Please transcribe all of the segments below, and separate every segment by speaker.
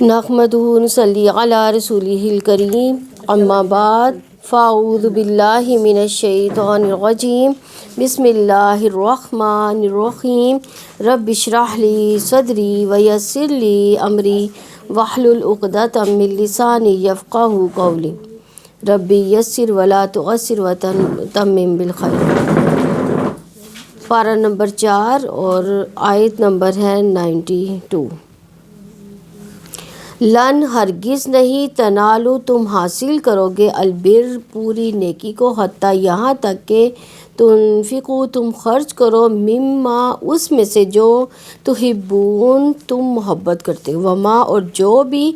Speaker 1: نحمدہ ونصلی علی رسولہ الکریم اما بعد فاعوذ باللہ من الشیطان الرجیم بسم اللہ الرحمن الرحیم رب اشرح لی صدری ویسر لی امری واحلل عقدۃ من لسانی یفقہوا قولی ربی یسر ولا تعسر وتمم بالخیر۔ پارہ نمبر 4 اور آیت نمبر ہے 92۔ لن ہرگز نہیں تنالو تم حاصل کرو گے البر پوری نیکی کو حتیٰ یہاں تک کہ تنفقو تم خرچ کرو مما اس میں سے جو تحبون تم محبت کرتے ہو، وما اور جو بھی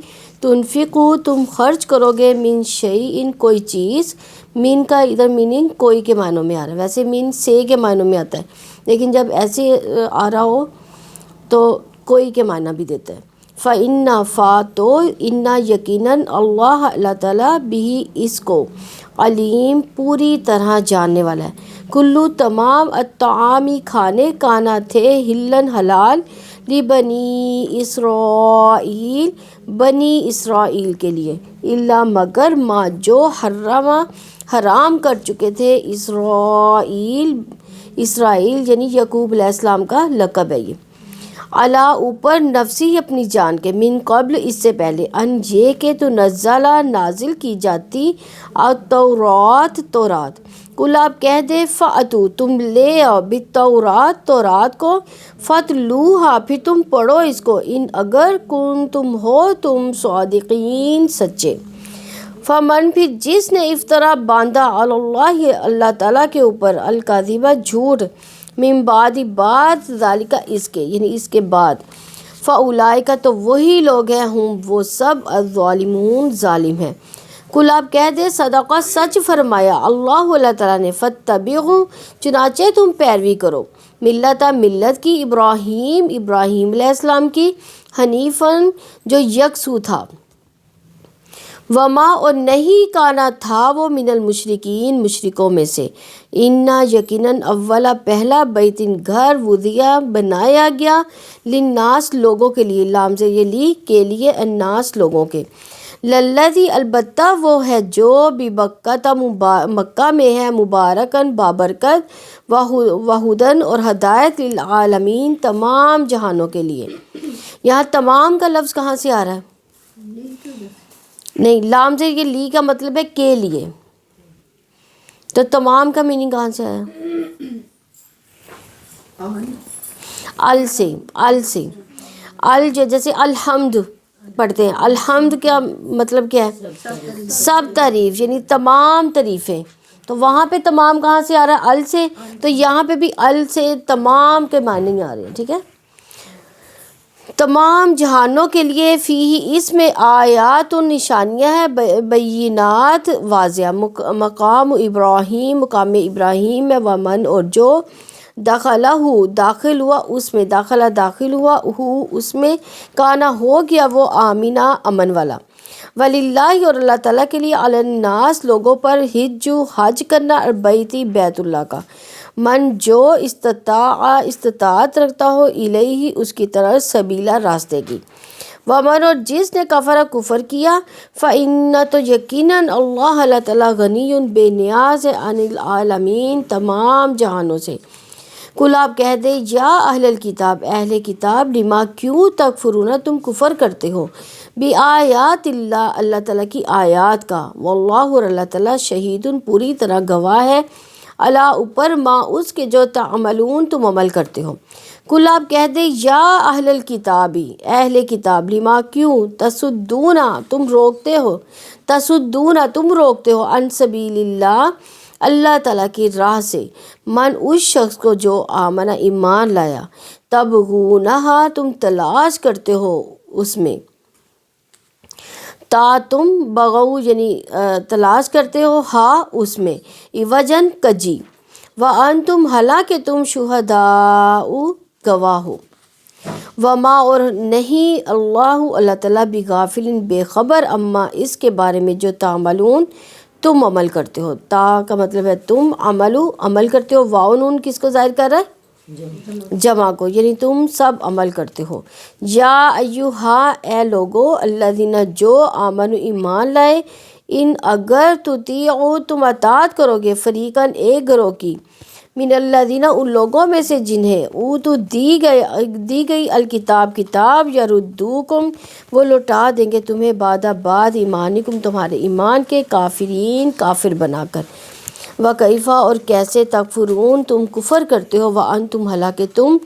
Speaker 1: تنفقو تم خرچ کرو گے من شیئن کوئی چیز، من کا ادھر میننگ کوئی کے معنوں میں آ رہا ہے، ویسے من سے کے معنوں میں آتا ہے لیکن جب ایسے آ رہا ہو تو کوئی کے معنی بھی دیتا ہے۔ فَإِنَّ فَاتو اِنَّا یقیناً اللہ تعالیٰ بھی اس کو علیم پوری طرح جاننے والا ہے۔ کلو تمام الطعامی کھانے کانا تھے ہلن حلال لبنی اسرائیل بنی اسرائیل کے لیے، الا مگر ما جو حرام کر چکے تھے اسرائیل یعنی یعقوب علیہ السلام کا لقب ہے یہ، علا اوپر نفسی اپنی جان کے، من قبل اس سے پہلے، ان یہ کہ تو نازل کی جاتی التورات تورات، کل آپ کہہ دے فاتو تم لے آؤ بالتورات تورات کو، فتلوہا پھر تم پڑھو اس کو، ان اگر کن تم ہو تم صادقین سچے، فمن پھر جس نے افطرا باندھا اللہ اللہ تعالیٰ کے اوپر الکاذبہ جھوٹ، من بعد ذالک اس کے یعنی اس کے بعد، فاولئک تو وہی لوگ ہیں ہم وہ سب الظالمون ظالم ہیں۔ کل آپ کہہ دے صدقہ سچ فرمایا اللہ تعالیٰ نے، فتبعوا چنانچہ تم پیروی کرو، ملت کی ابراہیم علیہ السلام کی، حنیفاً جو یکسو تھا، وما اور نہیں کانا تھا وہ من المشرکین مشرکوں میں سے، انا یقیناً اولا پہلا بیتن گھر وضیع بنایا گیا للناس لوگوں کے لیے، لام سے یہ لی کے لیے، الناس لوگوں کے، للذی البتہ وہ ہے جو ببکہ مکہ میں ہے، مبارکن بابرکت، وہدن اور ہدایت للعالمین تمام جہانوں کے لیے۔ یہاں تمام کا لفظ کہاں سے آ رہا ہے؟ نہیں، لام سے یہ لی کا مطلب ہے کے لیے، تو تمام کا میننگ کہاں سے آیا؟ ال سے جیسے الحمد پڑھتے ہیں، الحمد کیا مطلب کیا ہے؟ سب تعریف یعنی تمام تعریفیں، تو وہاں پہ تمام کہاں سے آ رہا ہے؟ ال سے، تو یہاں پہ بھی ال سے تمام کے معنی آ رہے ہیں، ٹھیک ہے، تمام جہانوں کے لیے، فیہ اس میں آیات و نشانیاں ہیں، بینات واضح، مقام ابراہیم میں، ومن اور جو داخلہ داخل ہوا اس میں، داخل ہوا اس میں، کانا ہو گیا وہ آمینہ امن والا، وللہ اور اللہ تعالیٰ کے لیے، علی الناس لوگوں پر، حج کرنا، البیتی بیت اللہ کا، من جو استطاعت رکھتا ہو، الیہ اس کی طرف، سبیلا راستے کی، ومن اور جس نے کفر کیا، فإن تو یقیناً اللہ تعالیٰ غنی بے نیاز ہے، عن العالمین تمام جہانوں سے۔ کل آپ کہہ دے یا اہل الکتاب اہل کتاب، لما کیوں تکفرون تم کفر کرتے ہو، بآیات اللہ اللہ تعالیٰ کی آیات کا، واللہ اور اللہ تعالیٰ شہید پوری طرح گواہ ہے، علی اوپر ما اس کے جو تعملون تم عمل کرتے ہو۔ کل آپ کہہ دے یا اہل الکتابی اہل کتاب، لما کیوں تصدون تم روکتے ہو، عن سبیل اللہ اللہ تعالیٰ کی راہ سے، من اس شخص کو جو آمنہ ایمان لایا، تبغونہا تم تلاش کرتے ہو اس میں، تم بغو یعنی تلاش کرتے ہو، ہاں اس میں، عوجن کجی، وانتم حالانکہ تم شہداء گواہ ہو، وما اور نہیں اللہ تعالیٰ بغافل بے خبر، اما اس کے بارے میں جو تعملون تم عمل کرتے ہو، تا کا مطلب ہے تم، عمل کرتے ہو، واو نون کس کو ظاہر کر رہا ہے؟ جمع کو، یعنی تم سب عمل کرتے ہو. یا ایہا، اے لوگو، الذین جو آمنو ایمان لائے، ان اگر تطیعو تم اطاعت کرو گے، فریقاً ایک گروہ کی، من الذین ان لوگوں میں سے جنہیں اوتو دی گئی الکتاب کتاب، یردوکم وہ لوٹا دیں گے تمہیں بعد ایمانکم تمہارے ایمان کے، کافرین کافر بنا کر. وکیفا اور کیسے، تکفرون تم کفر کرتے ہو، وانتم حالانکہ تم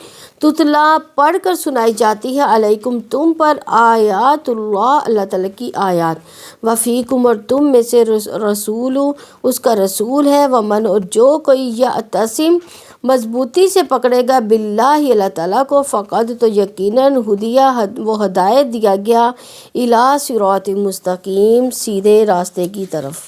Speaker 1: تتلا پڑھ کر سنائی جاتی ہے، علیکم تم پر، آیات اللہ اللہ تعالیٰ کی آیات، وفیکم اور تم میں سے رسول اس کا رسول ہے، ومن اور جو کوئی یعتصم مضبوطی سے پکڑے گا باللہ اللہ تعالیٰ کو، فقد تو یقیناً ہدیہ وہ ہدایت دیا گیا، الی صراط مستقیم سیدھے راستے کی طرف.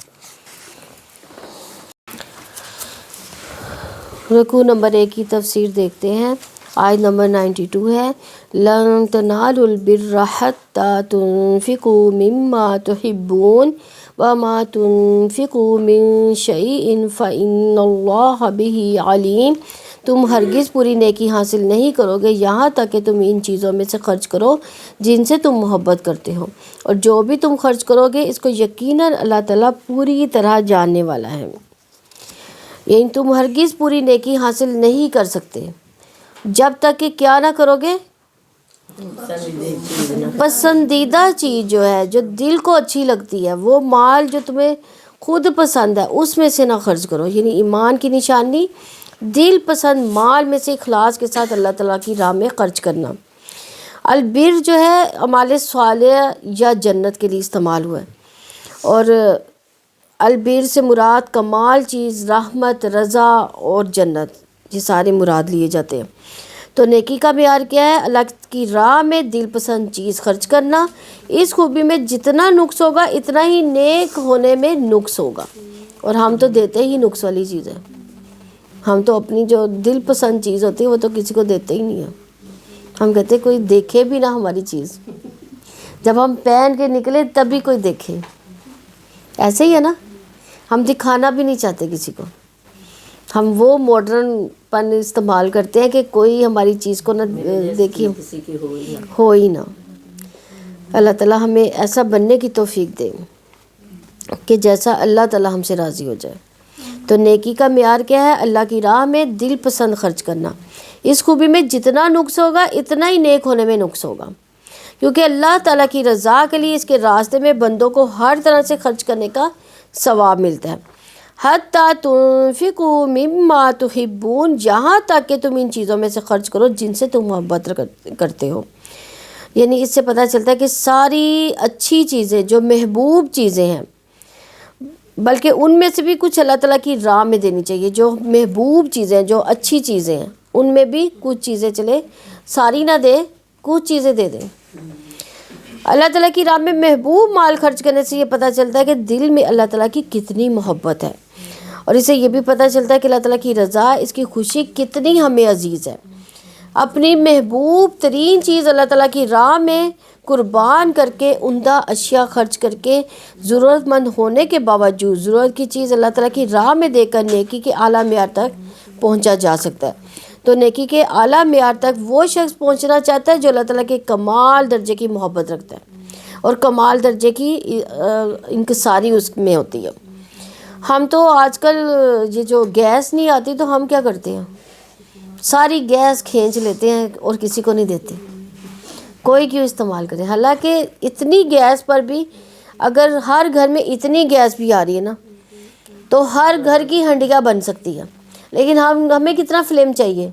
Speaker 1: رکوع نمبر 1 کی تفسیر دیکھتے ہیں. آیت نمبر 92 ہے، لن تنالوا البر حتى تنفقوا مما تحبون وما تنفقوا من شيء فإن الله به عليم. تم ہرگز پوری نیکی حاصل نہیں کرو گے یہاں تک کہ تم ان چیزوں میں سے خرچ کرو جن سے تم محبت کرتے ہو، اور جو بھی تم خرچ کرو گے اس کو یقیناً اللہ تعالیٰ پوری طرح جاننے والا ہے. یعنی تم ہرگز پوری نیکی حاصل نہیں کر سکتے جب تک کہ کیا نہ کرو گے، پسندیدہ چیز جو ہے، جو دل کو اچھی لگتی ہے، وہ مال جو تمہیں خود پسند ہے اس میں سے نہ خرچ کرو. یعنی ایمان کی نشانی دل پسند مال میں سے اخلاص کے ساتھ اللہ تعالیٰ کی راہ میں خرچ کرنا. البر جو ہے اعمال صالح یا جنت کے لیے استعمال ہوا ہے، اور البر سے مراد کمال چیز، رحمت، رضا اور جنت، یہ سارے مراد لیے جاتے ہیں. تو نیکی کا معیار کیا ہے؟ اللہ کی راہ میں دل پسند چیز خرچ کرنا. اس خوبی میں جتنا نقص ہوگا اتنا ہی نیک ہونے میں نقص ہوگا، اور ہم تو دیتے ہی نقص والی چیز ہے. ہم تو اپنی جو دل پسند چیز ہوتی ہے وہ تو کسی کو دیتے ہی نہیں ہیں. ہم کہتے کوئی دیکھے بھی نہ ہماری چیز، جب ہم پہن کے نکلے تبھی کوئی دیکھے. ایسے ہی ہے نا، ہم دکھانا بھی نہیں چاہتے کسی کو. ہم وہ ماڈرن پن استعمال کرتے ہیں کہ کوئی ہماری چیز کو نہ دیکھی ہو ہی نہ. اللہ تعالیٰ ہمیں ایسا بننے کی توفیق دے کہ جیسا اللہ تعالیٰ ہم سے راضی ہو جائے. تو نیکی کا معیار کیا ہے؟ اللہ کی راہ میں دل پسند خرچ کرنا. اس خوبی میں جتنا نقص ہوگا اتنا ہی نیک ہونے میں نقص ہوگا، کیونکہ اللہ تعالیٰ کی رضا کے لیے اس کے راستے میں بندوں کو ہر طرح سے خرچ کرنے کا ثواب ملتا ہے. حتیٰ تنفقوا مما تحبون، جہاں تک کہ تم ان چیزوں میں سے خرچ کرو جن سے تم محبت کرتے ہو. یعنی اس سے پتہ چلتا ہے کہ ساری اچھی چیزیں جو محبوب چیزیں ہیں، بلکہ ان میں سے بھی کچھ اللہ تعالیٰ کی راہ میں دینی چاہیے. جو محبوب چیزیں، جو اچھی چیزیں ہیں، ان میں بھی کچھ چیزیں چلے، ساری نہ دے، کچھ چیزیں دے دیں. اللہ تعالیٰ کی راہ میں محبوب مال خرچ کرنے سے یہ پتہ چلتا ہے کہ دل میں اللہ تعالیٰ کی کتنی محبت ہے، اور اسے یہ بھی پتہ چلتا ہے کہ اللہ تعالیٰ کی رضا، اس کی خوشی کتنی ہمیں عزیز ہے. اپنی محبوب ترین چیز اللہ تعالیٰ کی راہ میں قربان کر کے، عمدہ اشیاء خرچ کر کے، ضرورت مند ہونے کے باوجود ضرورت کی چیز اللہ تعالیٰ کی راہ میں دے کر نیکی کے اعلیٰ معیار تک پہنچا جا سکتا ہے. تو نیکی کے اعلیٰ معیار تک وہ شخص پہنچنا چاہتا ہے جو اللہ تعالیٰ کے کمال درجے کی محبت رکھتا ہے، اور کمال درجے کی انکساری اس میں ہوتی ہے. ہم تو آج کل یہ جو گیس نہیں آتی تو ہم کیا کرتے ہیں، ساری گیس کھینچ لیتے ہیں اور کسی کو نہیں دیتے. کوئی کیوں استعمال کرے؟ حالانکہ اتنی گیس پر بھی اگر ہر گھر میں اتنی گیس بھی آ رہی ہے نا تو ہر گھر کی ہنڈیاں بن سکتی ہے. لیکن ہمیں کتنا فلیم چاہیے؟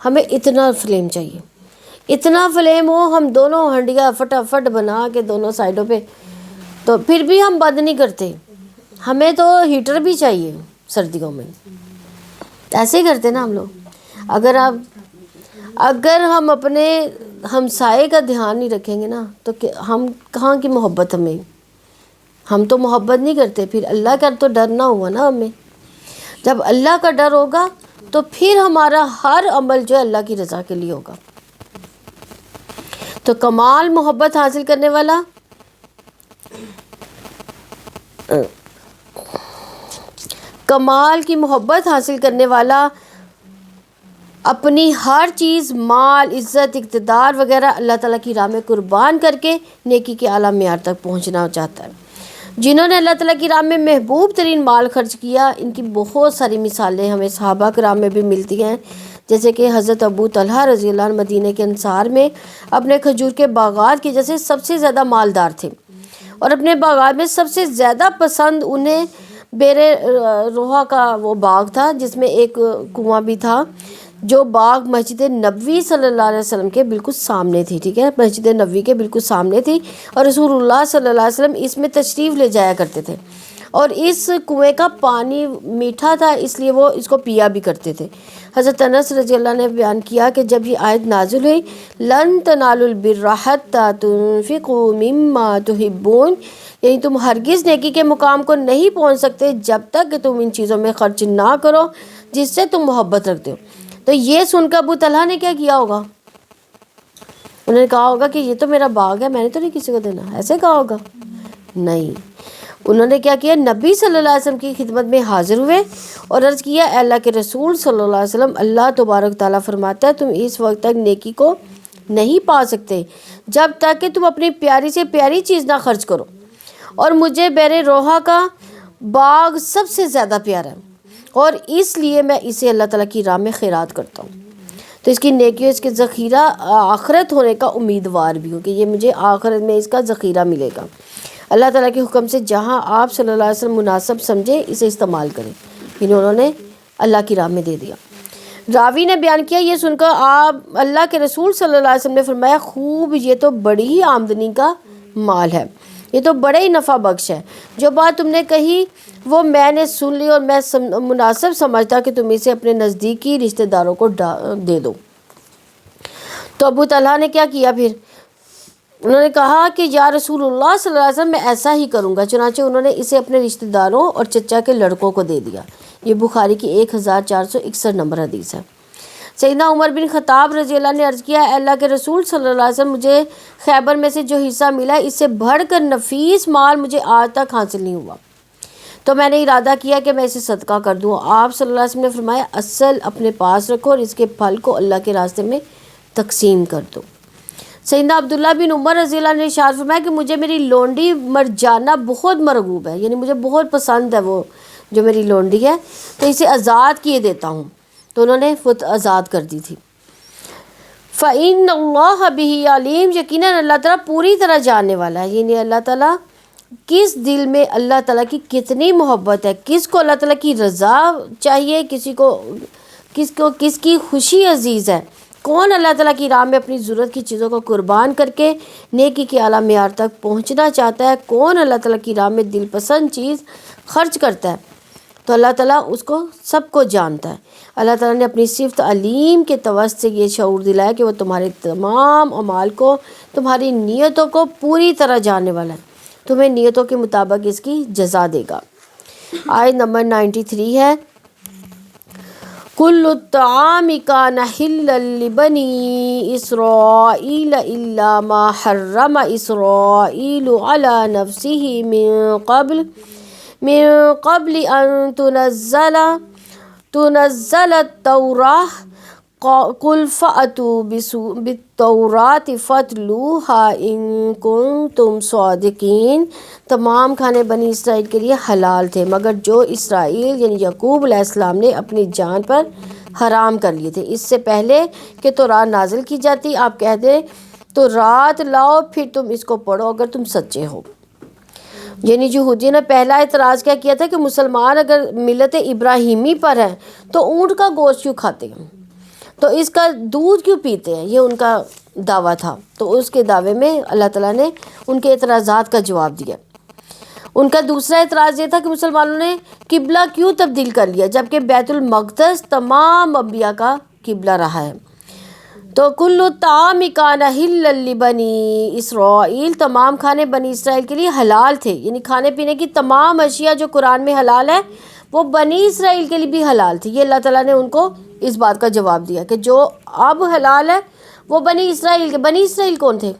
Speaker 1: ہمیں اتنا فلیم چاہیے، اتنا فلیم ہو، ہم دونوں ہنڈیاں فٹافٹ بنا کے دونوں سائڈوں پہ. تو پھر بھی ہم بند نہیں کرتے، ہمیں تو ہیٹر بھی چاہیے سردیوں میں. ایسے ہی کرتے نا ہم لوگ. اگر ہم اپنے ہمسائے کا دھیان نہیں رکھیں گے نا تو ہم کہاں کی محبت ہمیں؟ ہم تو محبت نہیں کرتے. پھر اللہ کا تو ڈر نہ ہوا نا ہمیں. جب اللہ کا ڈر ہوگا تو پھر ہمارا ہر عمل جو ہے اللہ کی رضا کے لیے ہوگا. تو کمال محبت حاصل کرنے والا، کمال کی محبت حاصل کرنے والا اپنی ہر چیز، مال، عزت، اقتدار وغیرہ اللہ تعالیٰ کی راہ میں قربان کر کے نیکی کے اعلیٰ معیار تک پہنچنا چاہتا ہے۔ جنہوں نے اللہ تعالیٰ کی راہ میں محبوب ترین مال خرچ کیا، ان کی بہت ساری مثالیں ہمیں صحابہ کرام میں بھی ملتی ہیں، جیسے کہ حضرت ابو طلحہ رضی اللہ عنہ مدینہ کے انصار میں اپنے کھجور کے باغات کی جیسے سب سے زیادہ مالدار تھے، اور اپنے باغات میں سب سے زیادہ پسند انہیں بیر روحا کا وہ باغ تھا، جس میں ایک کنواں بھی تھا، جو باغ مسجد نبوی صلی اللہ علیہ وسلم کے بالکل سامنے تھی، ٹھیک ہے، مسجد نبوی کے بالکل سامنے تھی، اور رسول اللہ صلی اللہ علیہ وسلم اس میں تشریف لے جایا کرتے تھے، اور اس کنویں کا پانی میٹھا تھا، اس لیے وہ اس کو پیا بھی کرتے تھے۔ حضرت انس رضی اللہ نے بیان کیا کہ جب یہ آیت نازل ہوئی، لن تنالوا البر حتی تنفقوا مما تحبون، یعنی تم ہرگز نیکی کے مقام کو نہیں پہنچ سکتے جب تک کہ تم ان چیزوں میں خرچ نہ کرو جس سے تم محبت رکھتے ہو۔ تو یہ سن کر ابو طلحہ نے کیا کیا ہوگا؟ انہوں نے کہا ہوگا کہ یہ تو میرا باغ ہے، میں نے تو نہیں کسی کو دینا، ایسے کہا ہوگا؟ نہیں، انہوں نے کیا کیا؟ نبی صلی اللہ علیہ وسلم کی خدمت میں حاضر ہوئے اور عرض کیا، اے اللہ کے رسول صلی اللہ علیہ وسلم، اللہ تبارک تعالیٰ فرماتا ہے تم اس وقت تک نیکی کو نہیں پا سکتے جب تک کہ تم اپنی پیاری سے پیاری چیز نہ خرچ کرو، اور مجھے بیر روحا کا باغ سب سے زیادہ پیارا ہے، اور اس لیے میں اسے اللہ تعالیٰ کی راہ میں خیرات کرتا ہوں، تو اس کی نیکی، اس کے ذخیرہ آخرت ہونے کا امیدوار بھی ہوں کہ یہ مجھے آخرت میں اس کا ذخیرہ ملے گا۔ اللہ تعالیٰ کے حکم سے جہاں آپ صلی اللہ علیہ وسلم مناسب سمجھے اسے استعمال کریں، انہوں نے اللہ کی راہ میں دے دیا۔ راوی نے بیان کیا، یہ سن کر آپ اللہ کے رسول صلی اللہ علیہ وسلم نے فرمایا، خوب، یہ تو بڑی ہی آمدنی کا مال ہے، یہ تو بڑے ہی نفع بخش ہے، جو بات تم نے کہی وہ میں نے سن لی، اور میں مناسب سمجھتا کہ تم اسے اپنے نزدیکی رشتہ داروں کو دے دو۔ تو ابو طلحہ نے کیا کیا پھر؟ انہوں نے کہا کہ یا رسول اللہ صلی اللہ علیہ وسلم، میں ایسا ہی کروں گا۔ چنانچہ انہوں نے اسے اپنے رشتہ داروں اور چچا کے لڑکوں کو دے دیا۔ یہ بخاری کی 1461 نمبر حدیث ہے۔ سیدنا عمر بن خطاب رضی اللہ عنہ نے عرض کیا، اے اللہ کے رسول صلی اللہ علیہ وسلم، مجھے خیبر میں سے جو حصہ ملا اس سے بڑھ کر نفیس مال مجھے آج تک حاصل نہیں ہوا، تو میں نے ارادہ کیا کہ میں اسے صدقہ کر دوں۔ آپ صلی اللہ علیہ وسلم نے فرمایا، اصل اپنے پاس رکھو اور اس کے پھل کو اللہ کے راستے میں تقسیم کر دو۔ سیدنا عبداللہ بن عمر رضی اللہ عنہ نے ارشاد فرمایا کہ مجھے میری لونڈی مرجانہ بہت مرغوب ہے، یعنی مجھے بہت پسند ہے وہ جو میری لونڈی ہے، تو اسے آزاد کیے دیتا ہوں، تو انہوں نے خود آزاد کر دی تھی۔ فَإِنَّ اللَّهَ بِهِ عَلِيمٌ، یقیناً اللہ تعالیٰ پوری طرح جاننے والا ہے، یعنی اللہ تعالیٰ کس دل میں اللہ تعالیٰ کی کتنی محبت ہے، کس کو اللہ تعالیٰ کی رضا چاہیے، کس کی خوشی عزیز ہے، کون اللہ تعالیٰ کی راہ میں اپنی ضرورت کی چیزوں کو قربان کر کے نیکی کے اعلیٰ معیار تک پہنچنا چاہتا ہے، کون اللہ تعالیٰ کی راہ میں دل پسند چیز خرچ کرتا ہے، تو اللہ تعالیٰ اس کو سب کو جانتا ہے۔ اللہ تعالیٰ نے اپنی صفت علیم کے توسط سے یہ شعور دلایا کہ وہ تمہارے تمام اعمال کو، تمہاری نیتوں کو پوری طرح جاننے والا ہے، تمہیں نیتوں کے مطابق اس کی جزا دے گا۔ آیت نمبر 93 ہے، کل الطعام کان حلا لبنی اسرائیل الا ما حرم اسرائیل علی نفسہ من قبل ان تنزل التوراۃ قل فأتوا بالتوراۃ فاتلوها ان کنتم صادقین۔ تمام کھانے بنی اسرائیل کے لیے حلال تھے مگر جو اسرائیل یعنی یعقوب علیہ السلام نے اپنی جان پر حرام کر لیے تھے، اس سے پہلے کہ تورات نازل کی جاتی آپ کہہ دیں تو رات لاؤ پھر تم اس کو پڑھو اگر تم سچے ہو۔ یعنی یہودیوں نے پہلا اعتراض کیا تھا کہ مسلمان اگر ملت ابراہیمی پر ہیں تو اونٹ کا گوشت کیوں کھاتے ہیں، تو اس کا دودھ کیوں پیتے ہیں، یہ ان کا دعویٰ تھا۔ تو اس کے دعوے میں اللہ تعالیٰ نے ان کے اعتراضات کا جواب دیا۔ ان کا دوسرا اعتراض یہ تھا کہ مسلمانوں نے قبلہ کیوں تبدیل کر لیا جبکہ بیت المقدس تمام انبیاء کا قبلہ رہا ہے۔ تو کل الطعام کان حلا لبنی اسرائیل، تمام کھانے بنی اسرائیل کے لیے حلال تھے، یعنی کھانے پینے کی تمام اشیاء جو قرآن میں حلال ہے وہ بنی اسرائیل کے لیے بھی حلال تھی۔ یہ اللہ تعالیٰ نے ان کو اس بات کا جواب دیا کہ جو اب حلال ہے وہ بنی اسرائیل کے۔ بنی اسرائیل کون تھے؟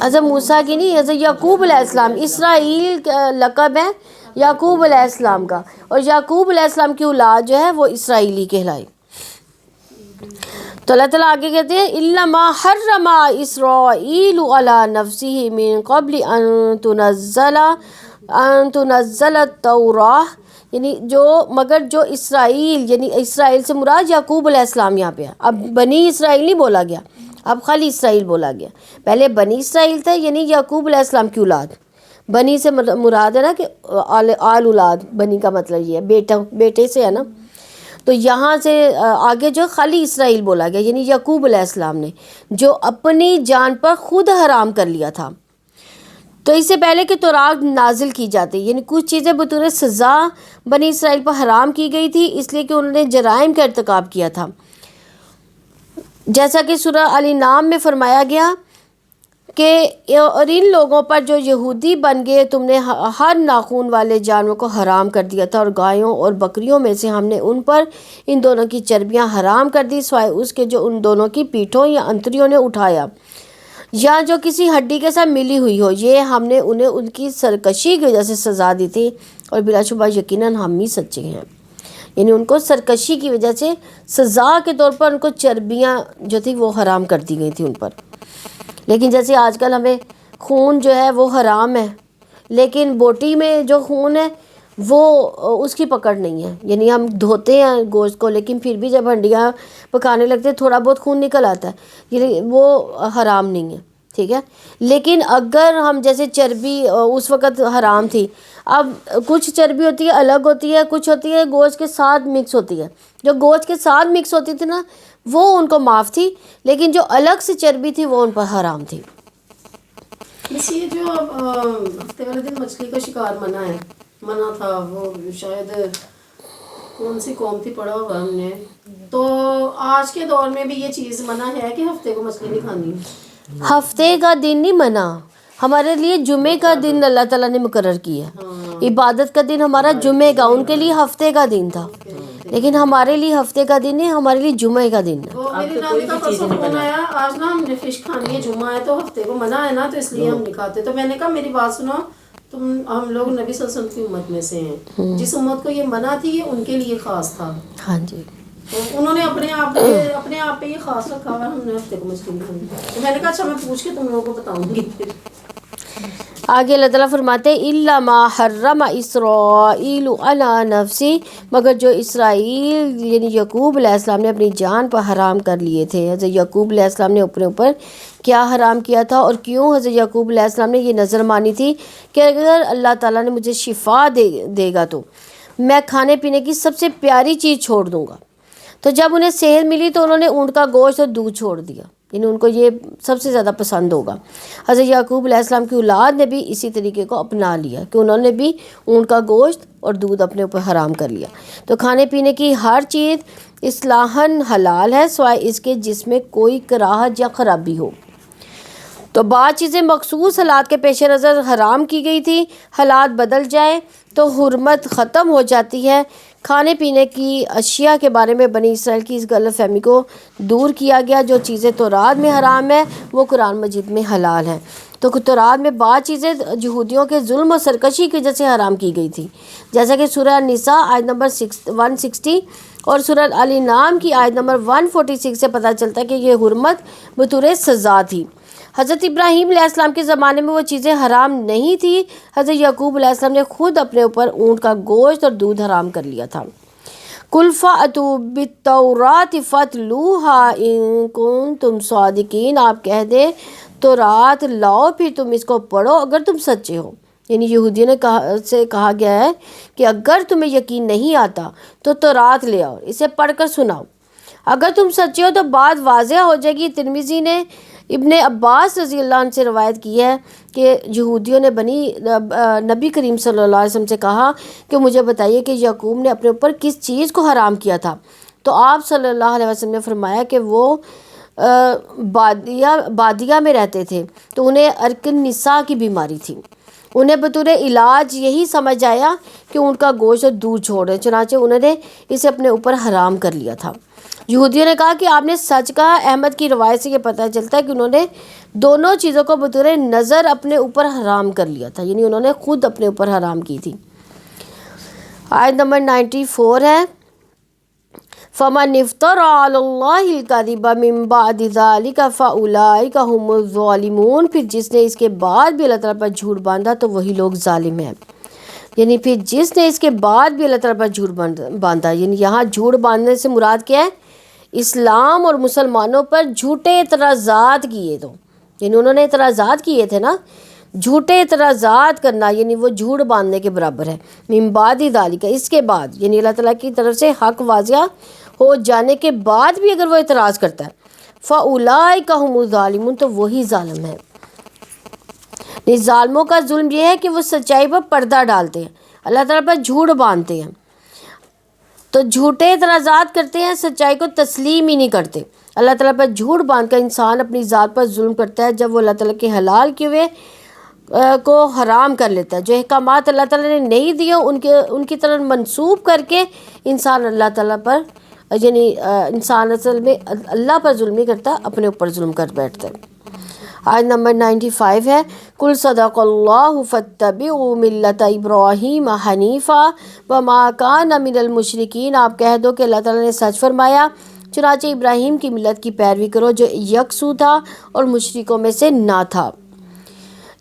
Speaker 1: حضرت موسیٰ کی نہیں، حضرت یعقوب علیہ السلام، اسرائیل کا لقب ہے یعقوب علیہ السلام کا، اور یعقوب علیہ السلام کی اولاد جو ہے وہ اسرائیلی کہلائی۔ تو اللہ تعالیٰ آگے کہتے ہیں اِنَّمَا حَرَّمَ إِسْرَائِيلُ عَلَى نَفْسِهِ مِن قَبْلِ أَن تُنَزَّلَ التَّوْرَاةُ، یعنی مگر جو اسرائیل، یعنی اسرائیل سے مراد یعقوب علیہ السلام یہاں پہ ہے، اب بنی اسرائیل نہیں بولا گیا، اب خالی اسرائیل بولا گیا، پہلے بنی اسرائیل تھا یعنی یعقوب علیہ السلام کی اولاد، بنی سے مراد ہے نا کہ آل اولاد، بنی کا مطلب یہ ہے بیٹے سے ہے نا، تو یہاں سے آگے جو خالی اسرائیل بولا گیا، یعنی یعقوب علیہ السلام نے جو اپنی جان پر خود حرام کر لیا تھا۔ تو اس سے پہلے کہ تورات نازل کی جاتی، یعنی کچھ چیزیں بطور سزا بنی اسرائیل پر حرام کی گئی تھی، اس لیے کہ انہوں نے جرائم کا ارتکاب کیا تھا، جیسا کہ سورہ الانعام میں فرمایا گیا کہ اور ان لوگوں پر جو یہودی بن گئے تم نے ہر ناخون والے جانوروں کو حرام کر دیا تھا، اور گایوں اور بکریوں میں سے ہم نے ان پر ان دونوں کی چربیاں حرام کر دی سوائے اس کے جو ان دونوں کی پیٹھوں یا انتڑیوں نے اٹھایا یا جو کسی ہڈی کے ساتھ ملی ہوئی ہو، یہ ہم نے انہیں ان کی سرکشی کی وجہ سے سزا دی تھی، اور بلا شبہ یقیناً ہم ہی سچے ہیں۔ یعنی ان کو سرکشی کی وجہ سے سزا کے طور پر ان کو چربیاں جو تھی وہ حرام کر دی گئی تھی ان پر۔ لیکن جیسے آج کل ہمیں خون جو ہے وہ حرام ہے، لیکن بوٹی میں جو خون ہے وہ اس کی پکڑ نہیں ہے، یعنی ہم دھوتے ہیں گوشت کو لیکن پھر بھی جب ہنڈیاں پکانے لگتے ہیں تھوڑا بہت خون نکل آتا ہے، یعنی وہ حرام نہیں ہے، ٹھیک ہے۔ لیکن اگر ہم جیسے چربی اس وقت حرام تھی، اب کچھ چربی ہوتی ہے الگ ہوتی ہے، کچھ ہوتی ہے گوشت کے ساتھ مکس ہوتی ہے، جو گوشت کے ساتھ مکس ہوتی تھی نا وہ ان کو معاف تھی، لیکن جو الگ سے چربی تھی وہ ان پر حرام تھی۔
Speaker 2: بس یہ جو ہفتے والے دن مچھلی کا شکار منع تھا، وہ شاید کون سی قوم تھی پڑھا ہوگا ہم نے، تو آج کے دور میں بھی یہ چیز منع ہے کہ ہفتے کو مچھلی نہیں کھانی؟
Speaker 1: ہفتے کا دن نہیں منع، ہمارے لیے جمعے کا دن اللہ تعالیٰ نے مقرر کیا ہے، عبادت کا دن ہمارا جمعے کا، ان کے لیے ہفتے کا دن تھا، لیکن ہمارے لیے ہفتے کا دن نہیں، ہمارے لیے جمعے کا دن ہے۔
Speaker 2: وہ میری نانی کا پرسوں فون آیا، آج نا ہم نے فش کھانی ہے، جمعہ ہے تو ہفتے کو منع ہے نا، تو اس لیے ہم نہیں کھاتے۔ تو میں نے کہا میری بات سنو، ہم لوگ نبی صلی اللہ علیہ وسلم کی امت میں سے ہیں، جس امت کو یہ منع تھی یہ ان کے لیے خاص تھا،
Speaker 1: ہاں جی،
Speaker 2: تو انہوں نے اپنے آپ پہ یہ خاص رکھا ہوا ہے، ہم نے ہفتے کو مچھلی نہیں کھانی۔ تو میں نے کہا اچھا میں پوچھ کے تم لوگوں کو بتاؤں گی۔
Speaker 1: آگے اللہ تعالیٰ فرماتے ہیں اِلَّا مَا حَرَّمَ إِسْرَائِيلُ عَلَى نَفْسِهِ، مگر جو اسرائیل یعنی یعقوب علیہ السلام نے اپنی جان پر حرام کر لیے تھے۔ حضرت یعقوب علیہ السلام نے اپنے اوپر کیا حرام کیا تھا اور کیوں حضرت یعقوب علیہ السلام نے یہ نظر مانی تھی کہ اگر اللہ تعالیٰ نے مجھے شفا دے گا تو میں کھانے پینے کی سب سے پیاری چیز چھوڑ دوں گا۔ تو جب انہیں صحت ملی تو انہوں نے اونٹ کا گوشت اور دودھ چھوڑ دیا، یعنی ان کو یہ سب سے زیادہ پسند ہوگا۔ حضرت یعقوب علیہ السلام کی اولاد نے بھی اسی طریقے کو اپنا لیا کہ انہوں نے بھی اونٹ کا گوشت اور دودھ اپنے اوپر حرام کر لیا۔ تو کھانے پینے کی ہر چیز اصطلاحاً حلال ہے سوائے اس کے جس میں کوئی کراہت یا خرابی ہو۔ تو بعض چیزیں مخصوص حالات کے پیش نظر حرام کی گئی تھی، حالات بدل جائے تو حرمت ختم ہو جاتی ہے۔ کھانے پینے کی اشیاء کے بارے میں بنی اسرائیل کی اس غلط فہمی کو دور کیا گیا، جو چیزیں تورات میں حرام ہیں وہ قرآن مجید میں حلال ہیں۔ تو تورات میں بعض چیزیں یہودیوں کے ظلم و سرکشی کی وجہ سے حرام کی گئی تھی، جیسا کہ سورہ النساء آیت نمبر 160 اور سورہ الانعام کی آیت نمبر 146 سے پتہ چلتا ہے کہ یہ حرمت بطور سزا تھی۔ حضرت ابراہیم علیہ السلام کے زمانے میں وہ چیزیں حرام نہیں تھی، حضرت یعقوب علیہ السلام نے خود اپنے اوپر اونٹ کا گوشت اور دودھ حرام کر لیا تھا۔ قُلْ فَأْتُوا بِالتَّوْرَاةِ فَاتْلُوهَا إِن كُنتُمْ صَادِقِينَ، آپ کہہ دیں تورات لاؤ پھر تم اس کو پڑھو اگر تم سچے ہو۔ یعنی یہودیوں نے کہا گیا ہے کہ اگر تمہیں یقین نہیں آتا تو تورات لے آؤ، اسے پڑھ کر سناؤ، اگر تم سچے ہو تو بات واضح ہو جائے گی۔ ترمذی نے ابن عباس رضی اللہ عنہ سے روایت کی ہے کہ یہودیوں نے نبی کریم صلی اللہ علیہ وسلم سے کہا کہ مجھے بتائیے کہ یعقوب نے اپنے اوپر کس چیز کو حرام کیا تھا، تو آپ صلی اللہ علیہ وسلم نے فرمایا کہ وہ بادیہ میں رہتے تھے تو انہیں عرق النساء کی بیماری تھی، انہیں بطور علاج یہی سمجھ آیا کہ ان کا گوشت اور دودھ چھوڑے، چنانچہ انہوں نے اسے اپنے اوپر حرام کر لیا تھا۔ یہودیوں نے کہا کہ آپ نے سچ کہا۔ احمد کی روایت سے یہ پتہ چلتا ہے کہ انہوں نے دونوں چیزوں کو بطور نظر اپنے اوپر حرام کر لیا تھا، یعنی انہوں نے خود اپنے اوپر حرام کی تھی۔ آیت نمبر 94 ہے فَمَنِ افْتَرَىٰ عَلَى اللَّهِ الْكَذِبَ مِن بَعْدِ ذَلِكَ فَأُولَٰئِكَ هُمُ الظَّالِمُونَ۔ پھر جس نے اس کے بعد بھی اللہ تعالیٰ پر جھوٹ باندھا تو وہی لوگ ظالم ہیں، یعنی پھر جس نے اس کے بعد بھی اللہ تعالیٰ پر جھوٹ باندھا، یعنی یہاں جھوٹ باندھنے سے مراد کیا ہے؟ اسلام اور مسلمانوں پر جھوٹے اعتراضات کیے، تو یعنی انہوں نے اعتراضات کیے تھے نا، جھوٹے اعتراضات کرنا یعنی وہ جھوٹ باندھنے کے برابر ہے۔ من بعد ذالک، اس کے بعد، یعنی اللہ تعالیٰ کی طرف سے حق واضح ہو جانے کے بعد بھی اگر وہ اعتراض کرتا ہے، فَأُولَٰئِکَ هُمُ الظَّالِمُونَ، تو وہی ظالم ہے۔ ظالموں کا ظلم یہ ہے کہ وہ سچائی پر پردہ ڈالتے ہیں، اللہ تعالیٰ پر جھوٹ باندھتے ہیں، تو جھوٹے اعتراضات کرتے ہیں، سچائی کو تسلیم ہی نہیں کرتے۔ اللہ تعالیٰ پر جھوٹ باندھ کر انسان اپنی ذات پر ظلم کرتا ہے جب وہ اللہ تعالیٰ کے حلال کیے ہوئے کو حرام کر لیتا ہے۔ جو احکامات اللہ تعالیٰ نے نہیں دیے ان کی طرف منسوب کر کے انسان اللہ تعالیٰ پر، یعنی انسان اصل میں اللہ پر ظلم نہیں کرتا، اپنے اوپر ظلم کر بیٹھتا ہے۔ آیت نمبر 95 ہے قُلْ صَدَقَ اللَّهُ فَاتَّبِعُوا مِلَّةَ إِبْرَاهِيمَ حَنِيفًا وَمَا كَانَ مِنَ الْمُشْرِكِينَ۔ آپ کہہ دو کہ اللہ تعالیٰ نے سچ فرمایا، چنانچہ ابراہیم کی ملت کی پیروی کرو جو یکسو تھا اور مشرکوں میں سے نہ تھا۔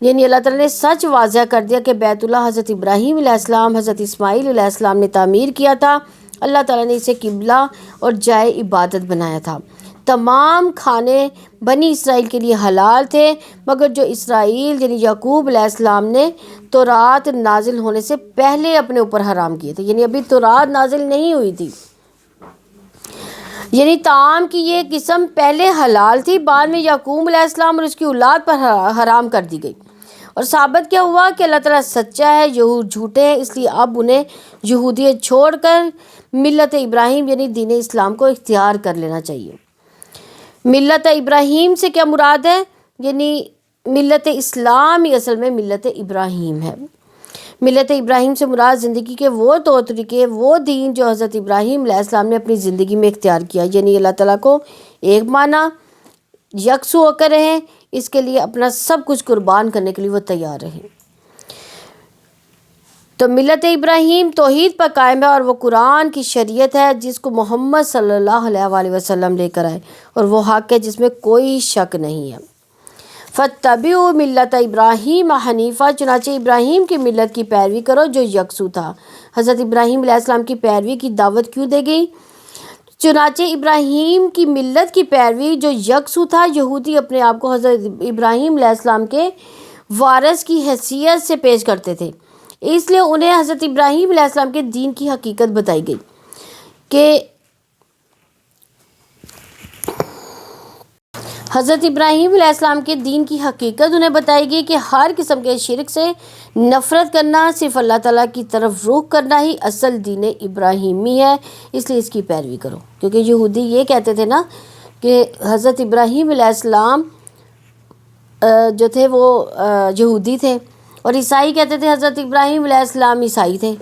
Speaker 1: یعنی اللہ تعالیٰ نے سچ واضح کر دیا کہ بیت اللہ حضرت ابراہیم علیہ السلام، حضرت اسماعیل علیہ السلام نے تعمیر کیا تھا۔ اللہ تعالیٰ نے اسے قبلہ اور جائے عبادت بنایا تھا۔ تمام کھانے بنی اسرائیل کے لیے حلال تھے، مگر جو اسرائیل یعنی یعقوب علیہ السلام نے تورات نازل ہونے سے پہلے اپنے اوپر حرام کیے تھے، یعنی ابھی تورات نازل نہیں ہوئی تھی، یعنی طعام کی یہ قسم پہلے حلال تھی، بعد میں یعقوب علیہ السلام اور اس کی اولاد پر حرام کر دی گئی۔ اور ثابت کیا ہوا کہ اللہ تعالیٰ سچا ہے، یہود جھوٹے ہیں، اس لیے اب انہیں یہودیت چھوڑ کر ملت ابراہیم یعنی دین اسلام کو اختیار کر لینا چاہیے۔ ملت ابراہیم سے کیا مراد ہے؟ یعنی ملت اسلام ہی اصل میں ملت ابراہیم ہے۔ ملت ابراہیم سے مراد زندگی کے وہ طور طریقے، وہ دین جو حضرت ابراہیم علیہ السلام نے اپنی زندگی میں اختیار کیا، یعنی اللہ تعالیٰ کو ایک مانا، یکسو ہو کر رہیں، اس کے لیے اپنا سب کچھ قربان کرنے کے لیے وہ تیار رہیں۔ تو ملت ابراہیم توحید پر قائم ہے اور وہ قرآن کی شریعت ہے جس کو محمد صلی اللہ علیہ وآلہ وسلم لے کر آئے، اور وہ حق ہے جس میں کوئی شک نہیں ہے۔ فَاتَّبِعُوا مِلَّةَ إِبْرَاهِيمَ حَنِيفًا، چنانچہ ابراہیم کی ملت کی پیروی کرو جو یکسو تھا۔ حضرت ابراہیم علیہ السلام کی پیروی کی دعوت کیوں دے گئی؟ چنانچہ ابراہیم کی ملت کی پیروی جو یکسو تھا، یہودی اپنے آپ کو حضرت ابراہیم علیہ السلام کے وارث کی حیثیت سے پیش کرتے تھے، اس لیے انہیں حضرت ابراہیم علیہ السلام کے دین کی حقیقت بتائی گئی کہ حضرت ابراہیم علیہ السلام کے دین کی حقیقت انہیں بتائی گئی کہ ہر قسم کے شرک سے نفرت کرنا، صرف اللہ تعالیٰ کی طرف رخ کرنا ہی اصل دین ابراہیمی ہے، اس لیے اس کی پیروی کرو۔ کیونکہ یہودی یہ کہتے تھے نا کہ حضرت ابراہیم علیہ السلام جو تھے وہ یہودی تھے، اور عیسائی کہتے تھے حضرت ابراہیم علیہ السلام عیسائی تھے،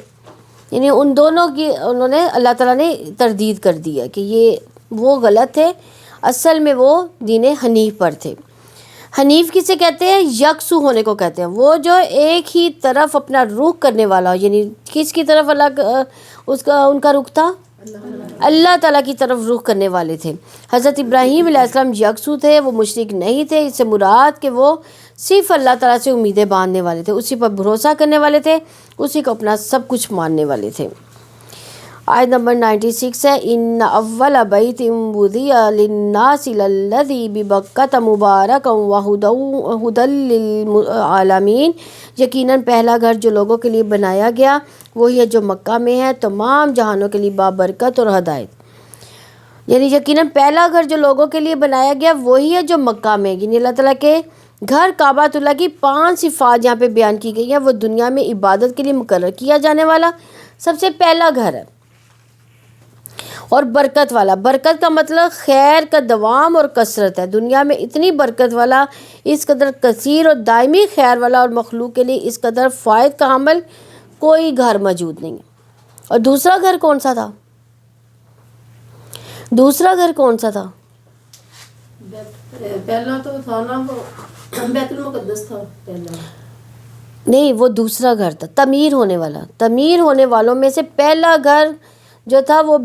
Speaker 1: یعنی ان دونوں کی انہوں نے اللہ تعالیٰ نے تردید کر دی ہے کہ یہ وہ غلط تھے، اصل میں وہ دین حنیف پر تھے۔ حنیف کسے کہتے ہیں؟ یکسو ہونے کو کہتے ہیں، وہ جو ایک ہی طرف اپنا رخ کرنے والا ہو، یعنی کس کی طرف ان کا رخ تھا؟ اللہ تعالیٰ کی طرف رخ کرنے والے تھے۔ حضرت ابراہیم علیہ السلام یکسو تھے، وہ مشرک نہیں تھے، اس سے مراد کہ وہ صرف اللہ تعالیٰ سے امیدیں باندھنے والے تھے، اسی پر بھروسہ کرنے والے تھے، اسی کو اپنا سب کچھ ماننے والے تھے۔ آیت نمبر 96 ہے ان اول بیت وضع للناس للذی ببکۃ مبارکا وہدی للعالمین، یقیناً پہلا گھر جو لوگوں کے لیے بنایا گیا وہی ہے جو مکہ میں ہے، تمام جہانوں کے لیے بابرکت اور ہدایت۔ یعنی یقیناً پہلا گھر جو لوگوں کے لیے بنایا گیا وہی ہے جو مکہ میں، یعنی اللہ تعالیٰ کے گھر کعبۃ اللہ کی 5 صفات یہاں پہ بیان کی گئی ہیں۔ وہ دنیا میں عبادت کے لیے مقرر کیا جانے والا سب سے پہلا گھر ہے، اور برکت والا۔ برکت کا مطلب خیر کا دوام اور کثرت ہے۔ دنیا میں اتنی برکت والا، اس قدر کثیر اور دائمی خیر والا اور مخلوق کے لیے اس قدر فائد کا حامل کوئی گھر موجود نہیں ہے۔ اور دوسرا گھر کون سا تھا؟ دوسرا گھر کون سا تھا؟
Speaker 2: پہلا تو تھا نا وہ بیت المقدس تھا پہلا.
Speaker 1: نہیں، وہ دوسرا گھر تھا تعمیر ہونے والا. تعمیر ہونے والوں میں سے پہلا گھر جو تھا وہ